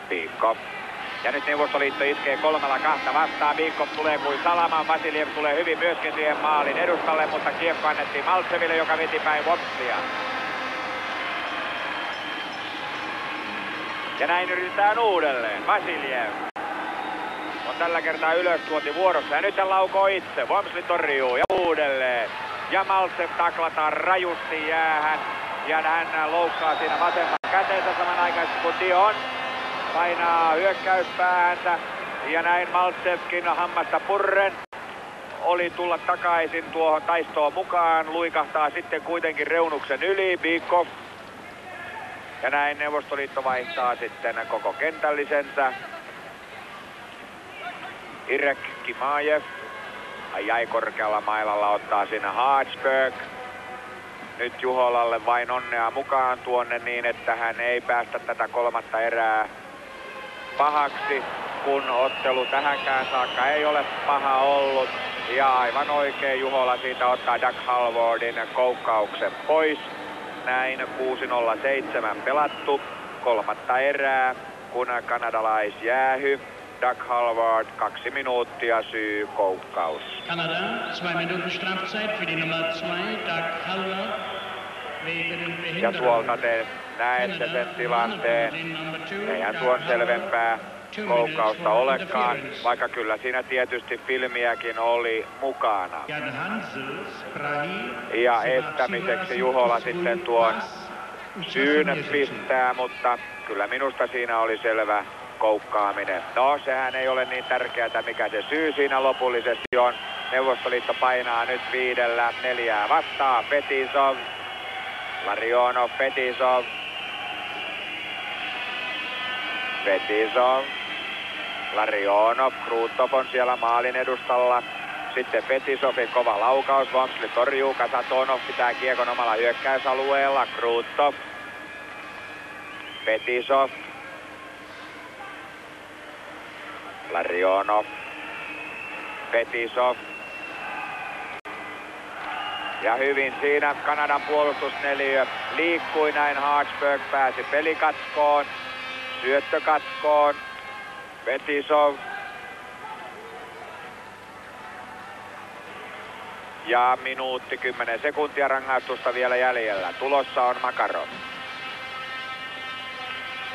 Bikov. Ja nyt Neuvostoliitto iskee 3-2 vastaan. Bikov tulee kuin salama. Vasiljev tulee hyvin myöskin siihen maalin edustalle, mutta kiekko annettiin Maltseville, joka veti päin Vopsia. Ja näin yritetään uudelleen. Vasiljev on tällä kertaa ylöstuoti vuorossa ja nyt hän laukoo itse. Wamsley torjuu ja uudelleen. Ja Maltsev taklataan rajusti jäähän. Ja hän loukkaa siinä vasemman käteensä samanaikaisesti kun Dion painaa hyökkäyspäänsä. Ja näin Maltsevkin hammasta purren oli tulla takaisin tuohon taistoon mukaan. Luikahtaa sitten kuitenkin reunuksen yli Bikov. Ja näin Neuvostoliitto vaihtaa sitten koko kentällisensä. Irek Kimajev jäi korkealla mailalla, ottaa siinä Hartsberg. Nyt Juholalle vain onnea mukaan tuonne niin, että hän ei päästä tätä kolmatta erää pahaksi, kun ottelu tähänkään saakka ei ole paha ollut. Ja aivan oikein Juhola siitä ottaa Doug Halvordin koukkauksen pois. Näin 6:07 pelattu. Kolmatta erää, kun kanadalaisjäähy. Doug Halvord, 2 minuuttia syy koukkaus. Kanada, 2 Minuten Strafzeit für die Nummer 2, Doug Halvord. Ja tuolta te näette sen tilanteen. Eihän tuon selvempää koukkausta olekaan, vaikka kyllä siinä tietysti filmiäkin oli mukana. Ja estämiseksi Juhola sitten tuon syyn pistää, mutta kyllä minusta siinä oli selvä koukkaaminen. No, sehän ei ole niin tärkeää, mikä se syy siinä lopullisesti on. Neuvostoliitto painaa nyt 5-4 vastaan. Fetisov, Larionov, Fetisov. Fetisov, Larionov, Krutov on siellä maalin edustalla. Sitten Fetisovin kova laukaus, Wamsley torjuu, Kasatonov pitää kiekon omalla hyökkäysalueella. Krutov, Fetisov, Larionov, Fetisov. Ja hyvin siinä Kanadan puolustusneliö liikkui, näin Hartsberg pääsi pelikatkoon, syöttökatkoon, Fetisov. Ja minuutti 10 sekuntia rangaistusta vielä jäljellä. Tulossa on Makarov.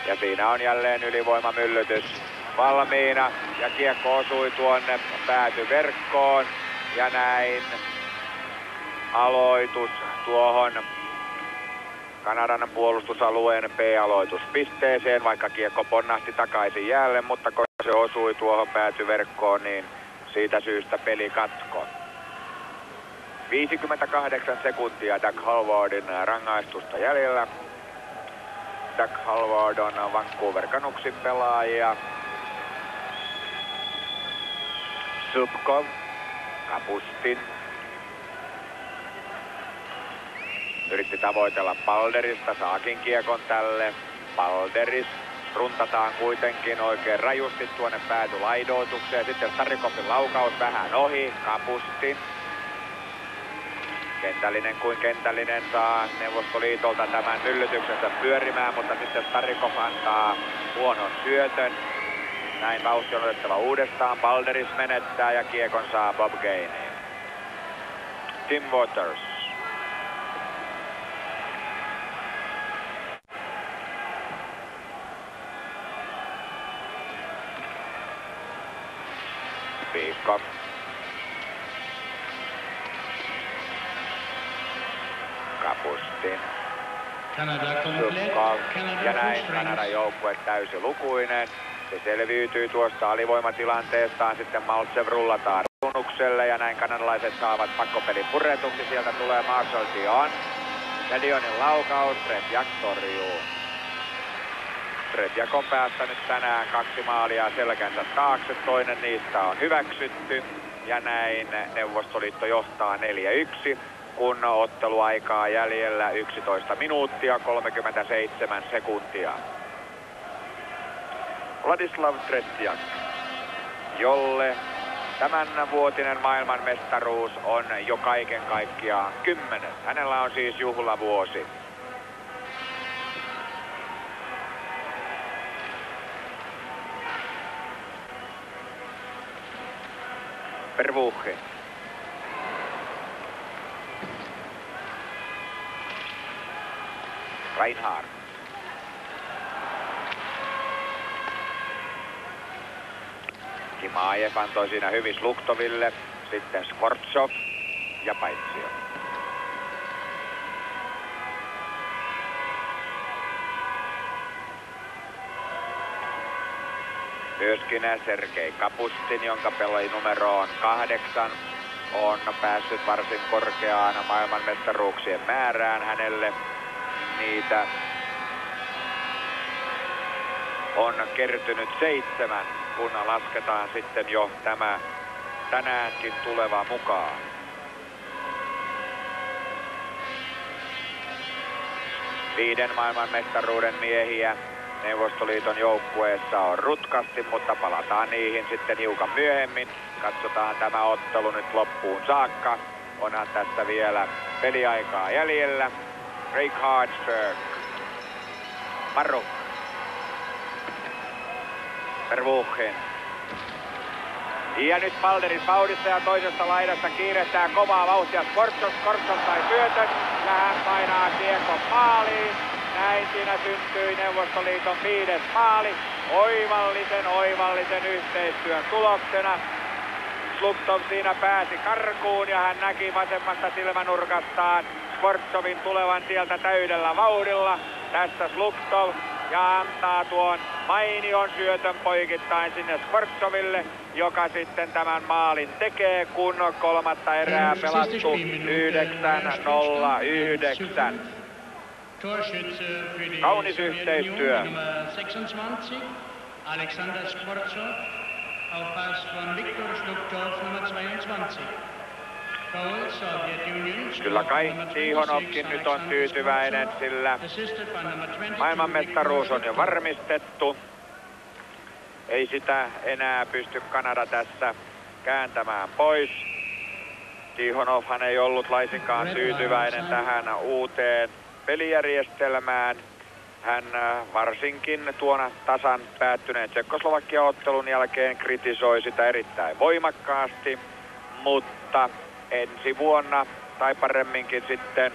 Ja siinä on jälleen ylivoimamyllytys valmiina. Ja kiekko osui tuonne päätyverkkoon. Ja näin aloitus tuohon Kanadan puolustusalueen B-aloituspisteeseen. Vaikka kiekko ponnahti takaisin jäälle, mutta kun se osui tuohon päätyverkkoon, niin siitä syystä pelikatko. 58 sekuntia Doug Halvordin rangaistusta jäljellä. Doug Halvard on Vancouver Canucksin pelaajia. Zubkov, Kapustin. Yritti tavoitella Balderista, saakin kiekon tälle. Balderis runtataan kuitenkin oikein rajusti tuonne päätylaidoitukseen. Sitten Starikovin laukaus vähän ohi, Kapustin. Kentällinen kuin kentällinen saa Neuvostoliitolta tämän myllytyksensä pyörimään, mutta sitten Starikov antaa huonon syötön. Näin vauhti on otettava uudestaan. Balderis menettää ja kiekon saa Bob Gainey. Tim Waters. Piikko. Kapustin. Zubkov. Ja näin Kanadan joukkue täysilukuinen. Se selviytyy tuosta alivoimatilanteestaan. Sitten Maltsev rullataan runukselle ja näin kanadalaiset saavat pakkopelin puretuksi. Sieltä tulee Marshall Dion. Ja Dionin laukaus. Tretiak torjuu. Tretiak on päästänyt tänään 2 maalia selkänsä taakse. Toinen niistä on hyväksytty. Ja näin Neuvostoliitto johtaa 4-1. Kun otteluaikaa jäljellä 11 minuuttia 37 sekuntia. Vladislav Tretiak, jolle tämän vuotinen maailmanmestaruus on jo kaiken kaikkiaan 10. Hänellä on siis juhlavuosi. Pervuchin. Reinhardt. Kimaev antoi siinä hyvin Sluktoville. Sitten Skvortsov ja Paitsio. Myöskin Sergei Kapustin, jonka pelasi numeroon 8, on päässyt varsin korkeaan maailmanmestaruuksien määrään. Hänelle niitä on kertynyt 7, kun lasketaan sitten jo tämä tänäänkin tuleva mukaan. Viiden maailmanmestaruuden miehiä Neuvostoliiton joukkueessa on rutkasti, mutta palataan niihin sitten hiukan myöhemmin. Katsotaan tämä ottelu nyt loppuun saakka. Onhan tässä vielä peliaikaa jäljellä. Craig Hartsburg. Maruk. Pervuchin. Ja nyt Balderin vauhdissa ja toisesta laidasta kiirehtää kovaa vauhtia Skvortsov. Skvortsov sai syötön ja hän painaa kiekon maaliin. Näin siinä syntyi Neuvostoliiton 5. maali. Oivallisen yhteistyön tuloksena. Sluktov siinä pääsi karkuun ja hän näki vasemmasta silmänurkastaan Skvortsovin tulevan sieltä täydellä vauhdilla. Tässä Sluktov ja antaa tuon mainion syötön poikittain sinne Skvortsoville, joka sitten tämän maalin tekee, kun kolmatta erää pelattu 9:09. Kaunis yhteistyö. Alexander Skvortsov auf Pass von Viktor Sluktov Nummer 22. Kyllä kai Tihonovkin nyt on tyytyväinen, sillä maailmanmestaruus on jo varmistettu. Ei sitä enää pysty Kanada tässä kääntämään pois. Tihonovhan ei ollut laisinkaan tyytyväinen tähän uuteen pelijärjestelmään. Hän varsinkin tuona tasan päättyneen Tsekkoslovakia-ottelun jälkeen kritisoi sitä erittäin voimakkaasti, mutta ensi vuonna tai paremminkin sitten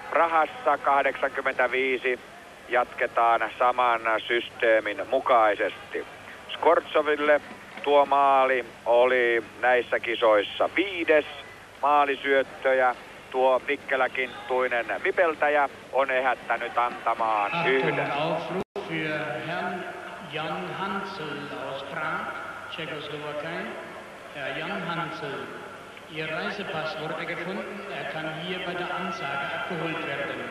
Prahassa 85 jatketaan saman systeemin mukaisesti. Skvortsoville tuo maali oli näissä kisoissa 5. maalisyöttöjä. Tuo vikkeläkinttuinen vipeltäjä on ehättänyt antamaan 1. Jan Hansel aus Prag, Tschechoslowakei. Herr Jan Hansel, Ihr Reisepass wurde gefunden. Er kann hier bei der Ansage abgeholt werden.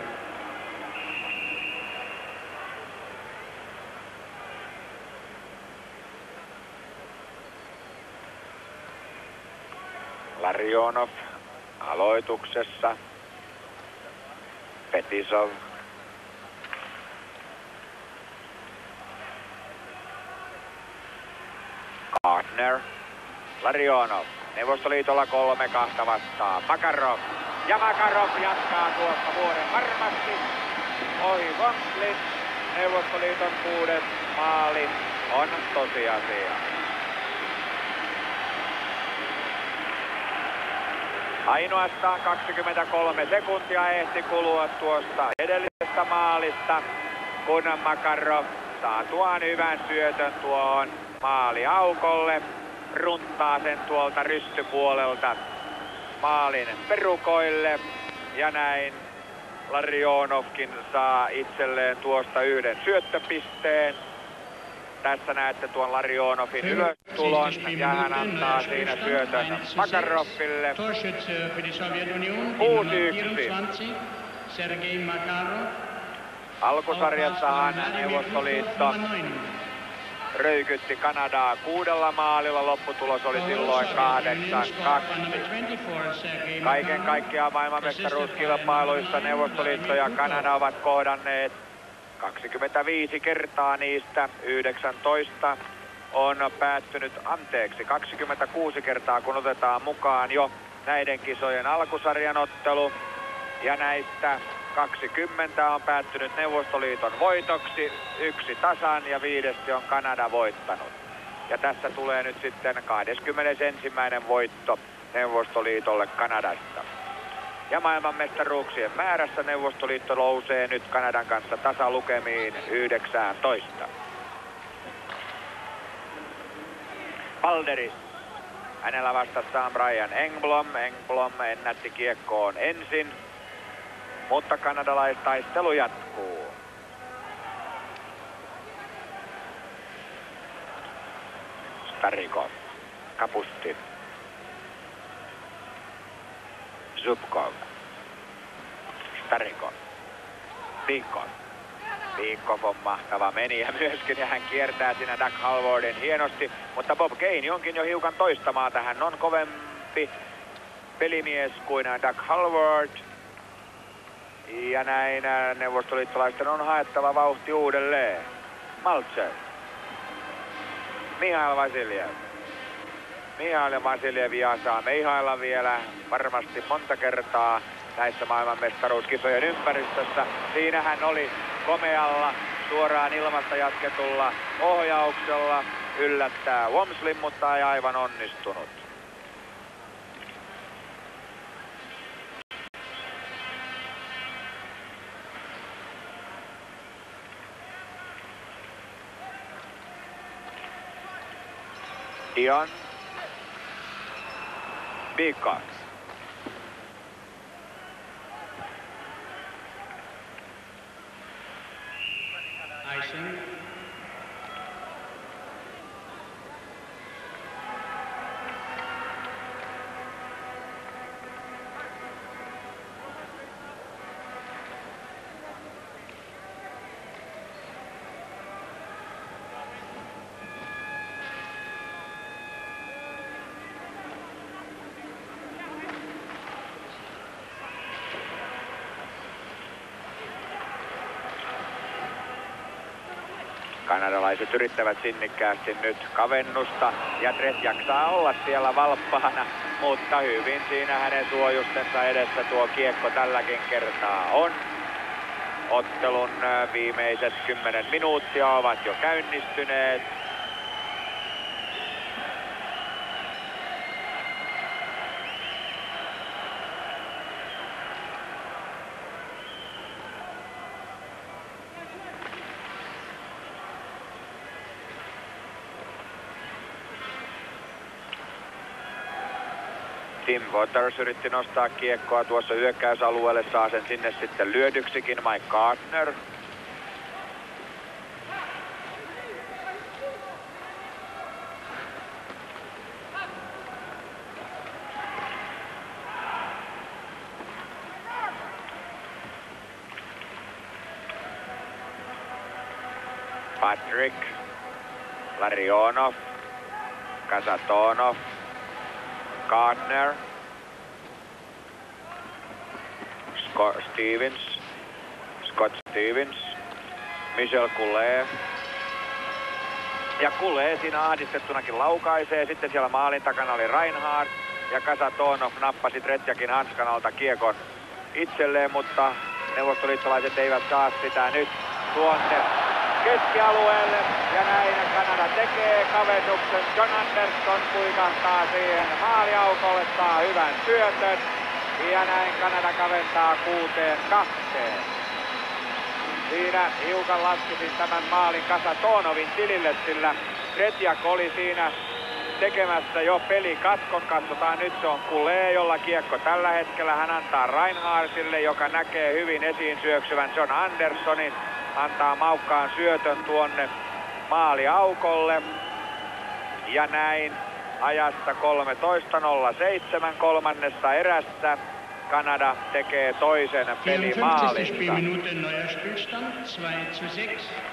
Larionov aloituksessa. Fetisov. Gardner. Larionov. Neuvostoliitolla 3-2 vastaan. Makarov. Ja Makarov jatkaa tuosta vuoden varmasti. Ohi Wamslin. Neuvostoliiton 6. maali on tosiasia. Ainoastaan 23 sekuntia ehti kulua tuosta edellisestä maalista, kun Makarov saatuaan hyvän syötön tuohon maaliaukolle runtaa sen tuolta rystypuolelta maalin perukoille ja näin Larionovkin saa itselleen tuosta yhden syöttöpisteen. Tässä näette tuon Larionovin ylöstulon ja hän antaa siinä syötön Makaroville. 6-1. Alkusarjassahan Neuvostoliitto röykytti Kanadaa 6 maalilla, lopputulos oli silloin 8-2. Kaiken kaikkiaan maailmanmestaruuskilpailuissa Neuvostoliitto ja Kanada ovat kohdanneet 25 kertaa, niistä 19 on päättynyt 26 kertaa, kun otetaan mukaan jo näiden kisojen alkusarjan ottelu. Ja näistä 20 on päättynyt Neuvostoliiton voitoksi, 1 tasan ja 5 on Kanada voittanut. Ja tässä tulee nyt sitten 21. voitto Neuvostoliitolle Kanadasta. Ja maailmanmestaruuksien määrässä Neuvostoliitto nousee nyt Kanadan kanssa tasalukemiin 19. Balderis. Hänellä vastassaan Brian Engblom. Engblom ennätti kiekkoon ensin, mutta kanadalaistaistelu jatkuu. Starikov. Kapustin. Zubkov. Starikov. Bikov. Bikov on mahtava meniä myöskin ja hän kiertää siinä Doug Halvordin hienosti, mutta Bob Kane onkin jo hiukan toistamaan tähän. Hän on kovempi pelimies kuin Doug Halvord. Ja näin neuvostoliittolaisten on haettava vauhti uudelleen. Maltsev. Mihail Vasiljev. Mihail Vasiljev saa meihailla vielä varmasti monta kertaa näissä maailmanmestaruuskisojen ympäristössä. Siinä hän oli komealla, suoraan ilmasta jatketulla ohjauksella. Yllättää Wamslin, mutta ei aivan onnistunut. Dion. Bikov. Icing. Kanadalaiset yrittävät sinnikkäästi nyt kavennusta ja Tretjak saa olla siellä valppaana, mutta hyvin siinä hänen suojustensa edessä tuo kiekko tälläkin kertaa on. Ottelun viimeiset 10 minuuttia ovat jo käynnistyneet. Tim Waters yritti nostaa kiekkoa tuossa hyökkäysalueelle, saa sen sinne sitten lyödyksikin Mike Gardner. Patrick, Larionov, Kasatonov, Gardner, Scott Stevens, Michel Coulet. Ja Coulet siinä ahdistettunakin laukaisee. Sitten siellä maalin takana oli Reinhardt. Ja Kasatonov nappasi Tretjakin hanskan alta kiekon itselleen, mutta neuvostoliittolaiset eivät saa sitä nyt tuonne keskialueelle. Ja näin Kanada tekee kavennuksen. John Anderson kuikahtaa siihen maaliaukolle, saa hyvän syötön. Ja näin Kanada kaventaa 6-2. Siinä hiukan laskisin tämän maalin Kasatonovin tilille, sillä Tretjak oli siinä tekemässä jo pelikatkon. Katsotaan nyt, se on Coulet, jolla kiekko tällä hetkellä. Hän antaa Reinhardtille, joka näkee hyvin esiin syöksyvän John Andersonin. Antaa maukkaan syötön tuonne maaliaukolle. Ja näin ajassa 13.07 kolmannessa erässä Kanada tekee toisen pelimaalinsa.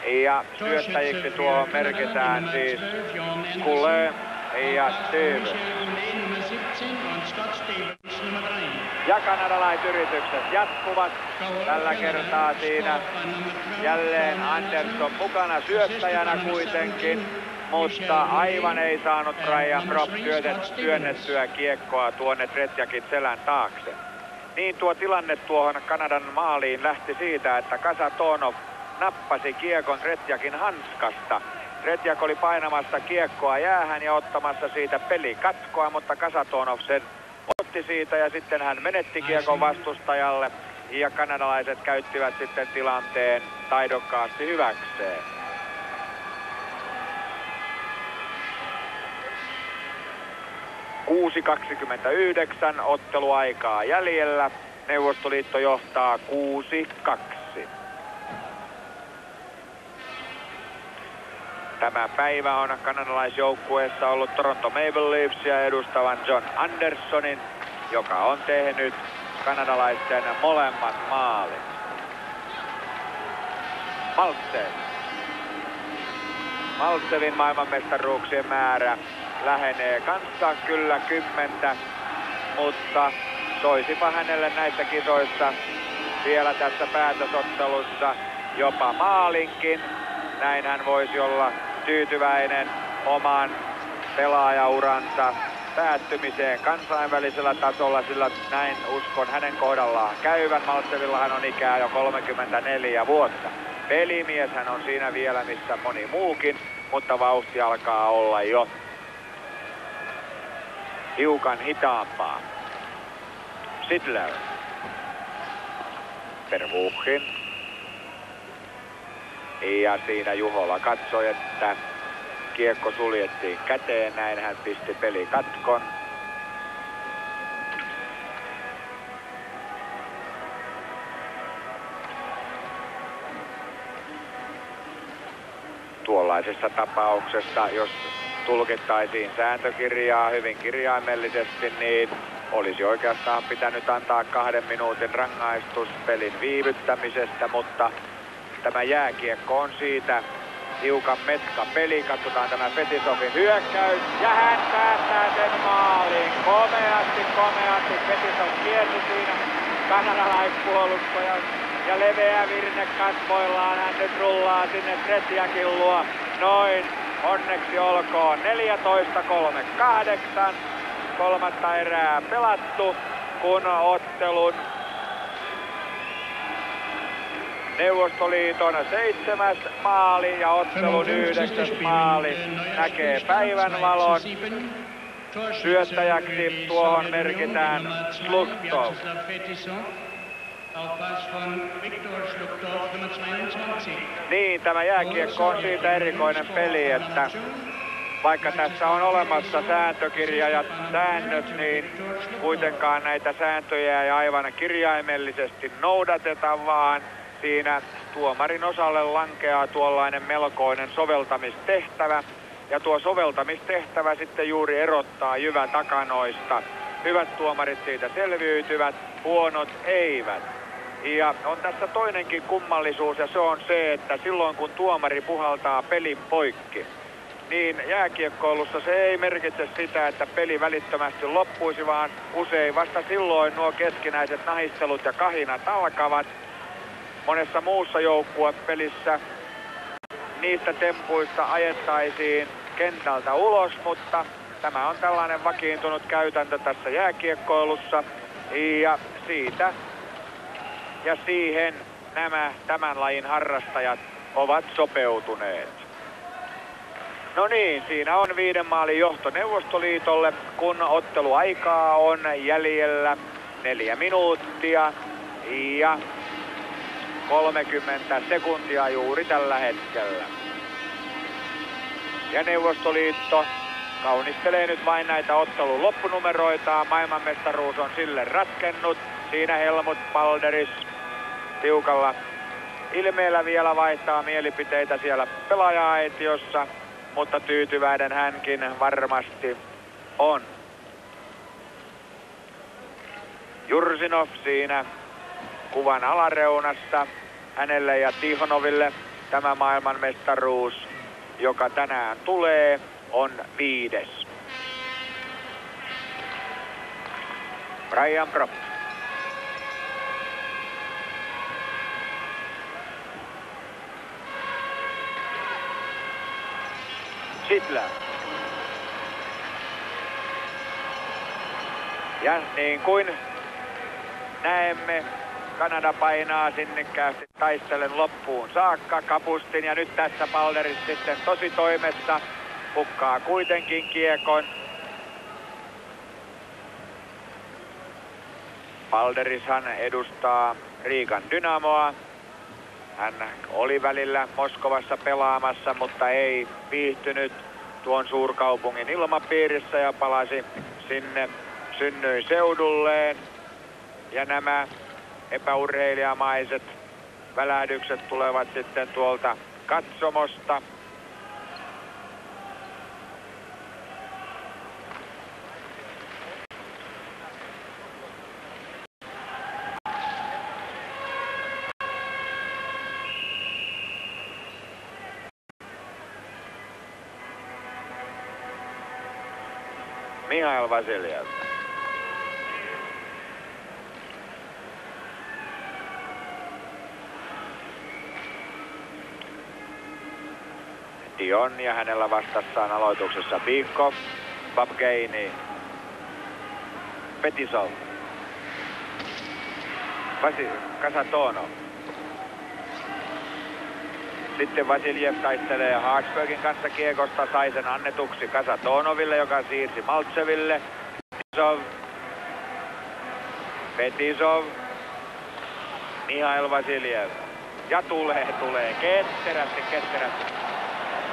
Ja syöttäjiksi tuohon merkitään siis Coulet ja Stevens. Ja kanadalaisyritykset jatkuvat. Tällä kertaa siinä jälleen Anderson mukana syöttäjänä kuitenkin. Mutta aivan ei saanut Brian Brock työnnettyä kiekkoa tuonne Tretjakin selän taakse. Niin tuo tilanne tuohon Kanadan maaliin lähti siitä, että Kasatonov nappasi kiekon Tretjakin hanskasta. Tretjak oli painamassa kiekkoa jäähän ja ottamassa siitä pelikatkoa, mutta Kasatonov sen otti siitä ja sitten hän menetti kiekon vastustajalle. Ja kanadalaiset käyttivät sitten tilanteen taidokkaasti hyväkseen. .6.29 otteluaikaa jäljellä. Neuvostoliitto johtaa 6-2. Tämä päivä on kanadalaisjoukkueessa ollut Toronto Maple Leafsia edustavan John Andersonin, joka on tehnyt kanadalaisten molemmat maalit. Maltsevin maailmanmestaruuksien määrä lähenee kanssa kyllä 10, mutta soisipa hänelle näissä kisoissa vielä tässä päätösottelussa jopa maalinkin. Näin hän voisi olla tyytyväinen oman pelaajauransa päättymiseen kansainvälisellä tasolla, sillä näin uskon hänen kohdallaan käyvän. Maltsevillahan on ikää jo 34 vuotta. Pelimies hän on siinä vielä missä moni muukin, mutta vauhti alkaa olla jo hiukan hitaampaa. Sidler. Vervuchin. Ja siinä Juhola katsoi, että kiekko suljettiin käteen, näin hän pisti pelikatkon. Tuollaisessa tapauksessa, jos tulkittaisiin sääntökirjaa hyvin kirjaimellisesti, niin olisi oikeastaan pitänyt antaa 2 minuutin rangaistus pelin viivyttämisestä, mutta tämä jääkiekko on siitä hiukan metka peli. Katsotaan tämä Fetisovin hyökkäys ja hän päästää sen maaliin. Komeasti. Fetisov kiersi siinä kanadalaispuolustajan ja leveä virne kasvoillaan. Hän nyt rullaa sinne Tretjakin luo. Noin, onneksi olkoon. 14.38. Kolmatta erää pelattu, kun ottelun Neuvostoliiton 7. maali ja ottelun 9. maali näkee päivänvalon. Syöttäjäksi tuohon merkitään Sluktov. Niin, tämä jääkiekko on siitä erikoinen peli, että vaikka tässä on olemassa sääntökirja ja säännöt, niin kuitenkaan näitä sääntöjä ei aivan kirjaimellisesti noudateta, vaan siinä tuomarin osalle lankeaa tuollainen melkoinen soveltamistehtävä. Ja tuo soveltamistehtävä sitten juuri erottaa jyvätakanoista. Hyvät tuomarit siitä selviytyvät, huonot eivät. Ja on tässä toinenkin kummallisuus, ja se on se, että silloin kun tuomari puhaltaa pelin poikki, niin jääkiekkoilussa se ei merkitse sitä, että peli välittömästi loppuisi, vaan usein vasta silloin nuo keskinäiset nahistelut ja kahinat alkavat. Monessa muussa joukkuepelissä niistä tempuista ajettaisiin kentältä ulos, mutta tämä on tällainen vakiintunut käytäntö tässä jääkiekkoilussa ja siitä ja siihen nämä tämän lajin harrastajat ovat sopeutuneet. No niin, siinä on 5 maalin johto Neuvostoliitolle, kun otteluaikaa on jäljellä 4 minuuttia ja 30 sekuntia juuri tällä hetkellä. Ja Neuvostoliitto kaunistelee nyt vain näitä ottelun loppunumeroita. Maailmanmestaruus on sille ratkennut. Siinä Helmut Balderis tiukalla ilmeellä vielä vaihtaa mielipiteitä siellä pelaaja-aitiossa, mutta tyytyväinen hänkin varmasti on. Jursinov siinä kuvan alareunassa. Hänelle ja Tihonoville tämä maailmanmestaruus, joka tänään tulee, on 5. Brian Propp. Sittler. Ja niin kuin näemme, Kanada painaa sinnikkäästi taistellen loppuun saakka. Kapustin ja nyt tässä Balderis sitten tosi toimessa hukkaa kuitenkin kiekon. Balderishan edustaa Riikan Dynamoa. Hän oli välillä Moskovassa pelaamassa, mutta ei viihtynyt tuon suurkaupungin ilmapiirissä ja palasi sinne synnyiseudulleen. Ja nämä epäurheilijamaiset välähdykset tulevat sitten tuolta katsomosta. Mihail Vasiljev. Dion ja hänellä vastassaan aloituksessa Bikov, Babkeini, Fetisov, Kasatonov. Sitten Vasiljev taistelee Haaksbergin kanssa kiekosta, sai sen annetuksi Kasatonoville, joka siirsi Maltseville. Fetisov, Mihail Vasiljev. Ja tulee ketterästi.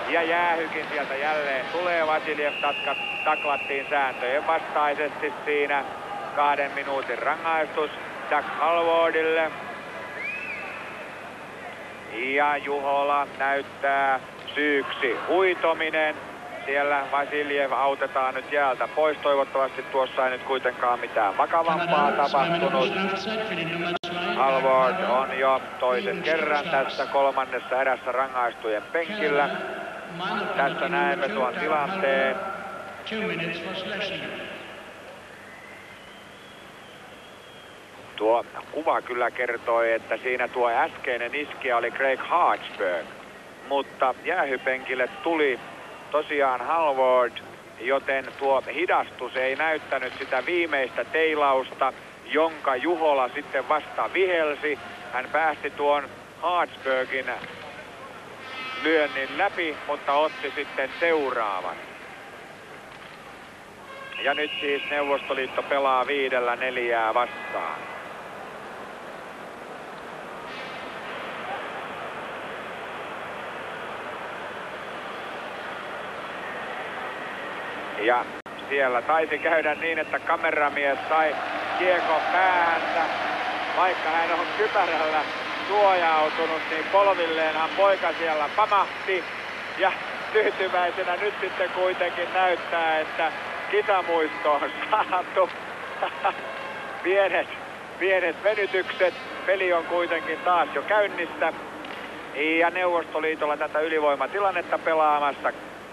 Ja Jäähykin sieltä jälleen tulee. Vasiljev taklattiin sääntöjen vastaisesti siinä. 2 minuutin rangaistus Doug Halwardille. Ja Juhola näyttää syyksi huitominen. Siellä Vasiljev autetaan nyt jäältä pois. Toivottavasti tuossa ei nyt kuitenkaan mitään vakavampaa tapahtunut. Halward on jo toisen kerran tässä 3. erässä rangaistujen penkillä. Tässä näemme tuon tilanteen. Tuo kuva kyllä kertoi, että siinä tuo äskeinen iskijä oli Craig Haaksberg, mutta jäähypenkille tuli tosiaan Halward, joten tuo hidastus ei näyttänyt sitä viimeistä teilausta, jonka Juhola sitten vasta vihelsi. Hän päästi tuon Haaksbergin lyönnin läpi, mutta otti sitten seuraavan. Ja nyt siis Neuvostoliitto pelaa 5-4 vastaan. Ja siellä taisi käydä niin, että kameramies sai kiekon päähänsä. Vaikka hän on kypärällä suojautunut, niin polvilleenhan poika siellä pamahti. Ja tyytyväisenä nyt sitten kuitenkin näyttää, että kisamuisto on saatu. Pienet venytykset. Peli on kuitenkin taas jo käynnissä. Ja Neuvostoliitolla tätä ylivoimatilannetta pelaamassa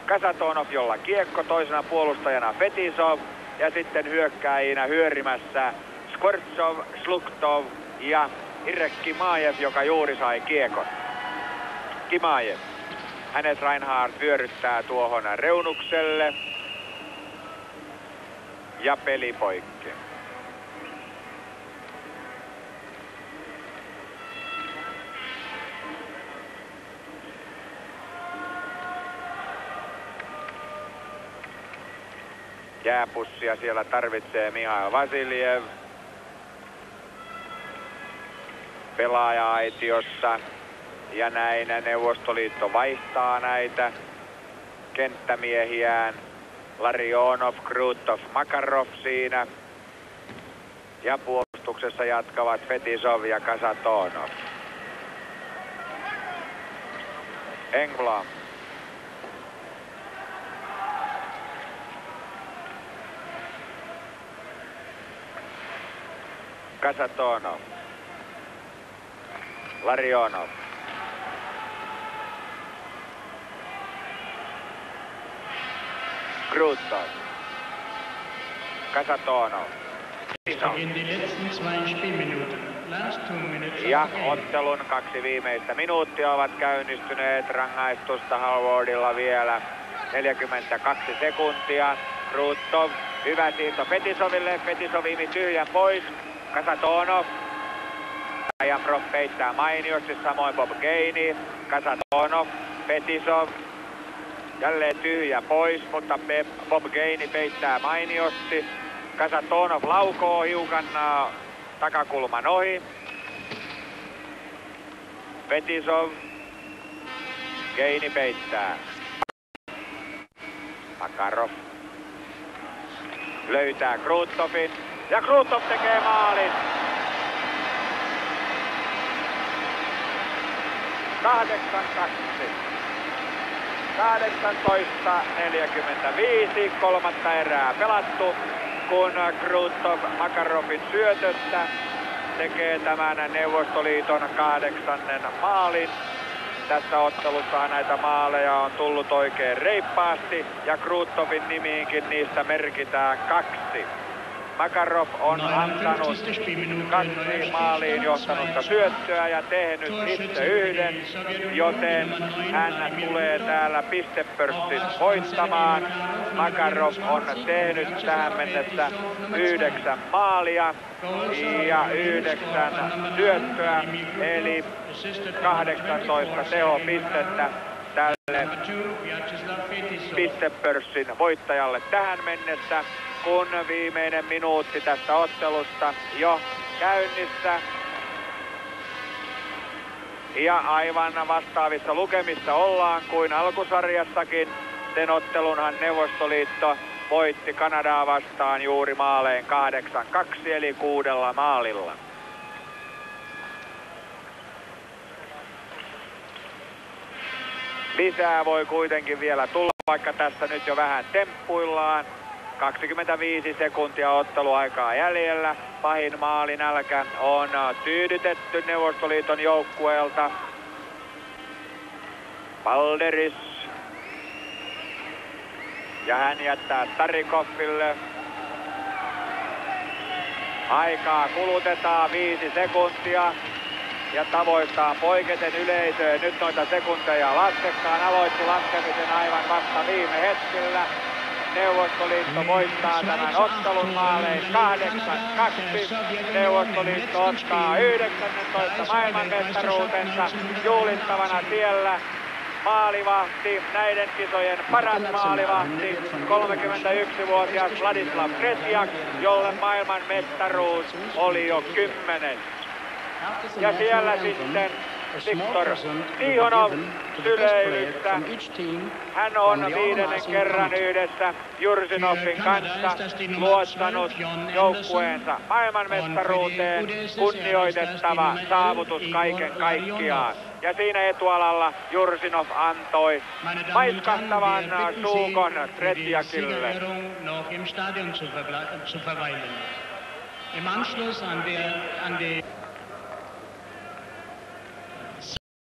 Kasatonov, jolla kiekko, toisena puolustajana Fetisov ja sitten hyökkääjinä hyörimässä Skvortsov, Sluktov ja Irek Kimajev, joka juuri sai kiekon. Kimajev. Hänet Reinhard vyöryttää tuohon reunukselle ja peli poikki. Jääpussia siellä tarvitsee Mihail Vasiljev. Pelaaja-aitiossa. Ja näin Neuvostoliitto vaihtaa näitä kenttämiehiään. Larionov, Krutov, Makarov siinä. Ja puolustuksessa jatkavat Fetisov ja Kasatonov. Engblom. Kasatonov. Larionov. Krutov. Kasatonov. Ja ottelun 2 viimeistä minuuttia ovat käynnistyneet. Rangaistusta Halwardilla vielä 42 sekuntia. Krutov. Hyvä siirto Fetisoville. Fetisov imi tyhjän pois. Kasatonov. Jamrov peittää mainiosti, samoin Bob Gainey. Kasatonov. Fetisov. Jälleen tyhjä pois, mutta Bob Gainey peittää mainiosti. Kasatonov laukoo hiukan takakulman ohi. Fetisov. Gainey peittää. Makarov löytää Krutovin ja Krutov tekee maalin. 18:45, kolmatta erää pelattu, kun Krutov Makarovin syötöstä tekee tämän Neuvostoliiton 8. maalin. Tässä ottelussahan näitä maaleja on tullut oikein reippaasti ja Krutovin nimiinkin niistä merkitään 2. Makarov on antanut 2 maaliin johtanutta syöttöä ja tehnyt itse 1, joten hän tulee täällä pistepörssin voittamaan. Makarov on tehnyt tähän mennessä 9 maalia ja 9 syöttöä, eli 18 tehopistettä tälle pistepörssin voittajalle tähän mennessä, kun viimeinen minuutti tästä ottelusta jo käynnissä. Ja aivan vastaavissa lukemissa ollaan kuin alkusarjassakin. Sen ottelunhan Neuvostoliitto voitti Kanadaa vastaan juuri maaleen 8-2 eli 6 maalilla. Lisää voi kuitenkin vielä tulla, vaikka tässä nyt jo vähän temppuillaan. 25 sekuntia otteluaikaa jäljellä. Pahin maalinälkä on tyydytetty Neuvostoliiton joukkueelta. Balderis. Ja hän jättää Starikoville. Aikaa kulutetaan 5 sekuntia. Ja tavoittaa poiketen yleisöön. Nyt noita sekunteja lasketaan. Aloitti laskemisen aivan vasta viime hetkellä. Neuvostoliitto voittaa tämän ottelun maalein 8-2. Neuvostoliitto ottaa 19 maailmanmestaruutensa, juhlittavana siellä maalivahti, näiden kisojen paras maalivahti, 31-vuotias Vladislav Tretiak, jolle maailmanmestaruus oli jo 10. Ja siellä sitten Viktor Tihonov syleilystä. Hän on 5. kerran yhdessä Jursinovin kanssa luottanut joukkueensa maailmanmestaruuteen. Kunnioitettava saavutus kaiken kaikkiaan. Ja siinä etualalla Jursinov antoi maiskahtavan suukon Tretiakille. Im Anschluss an die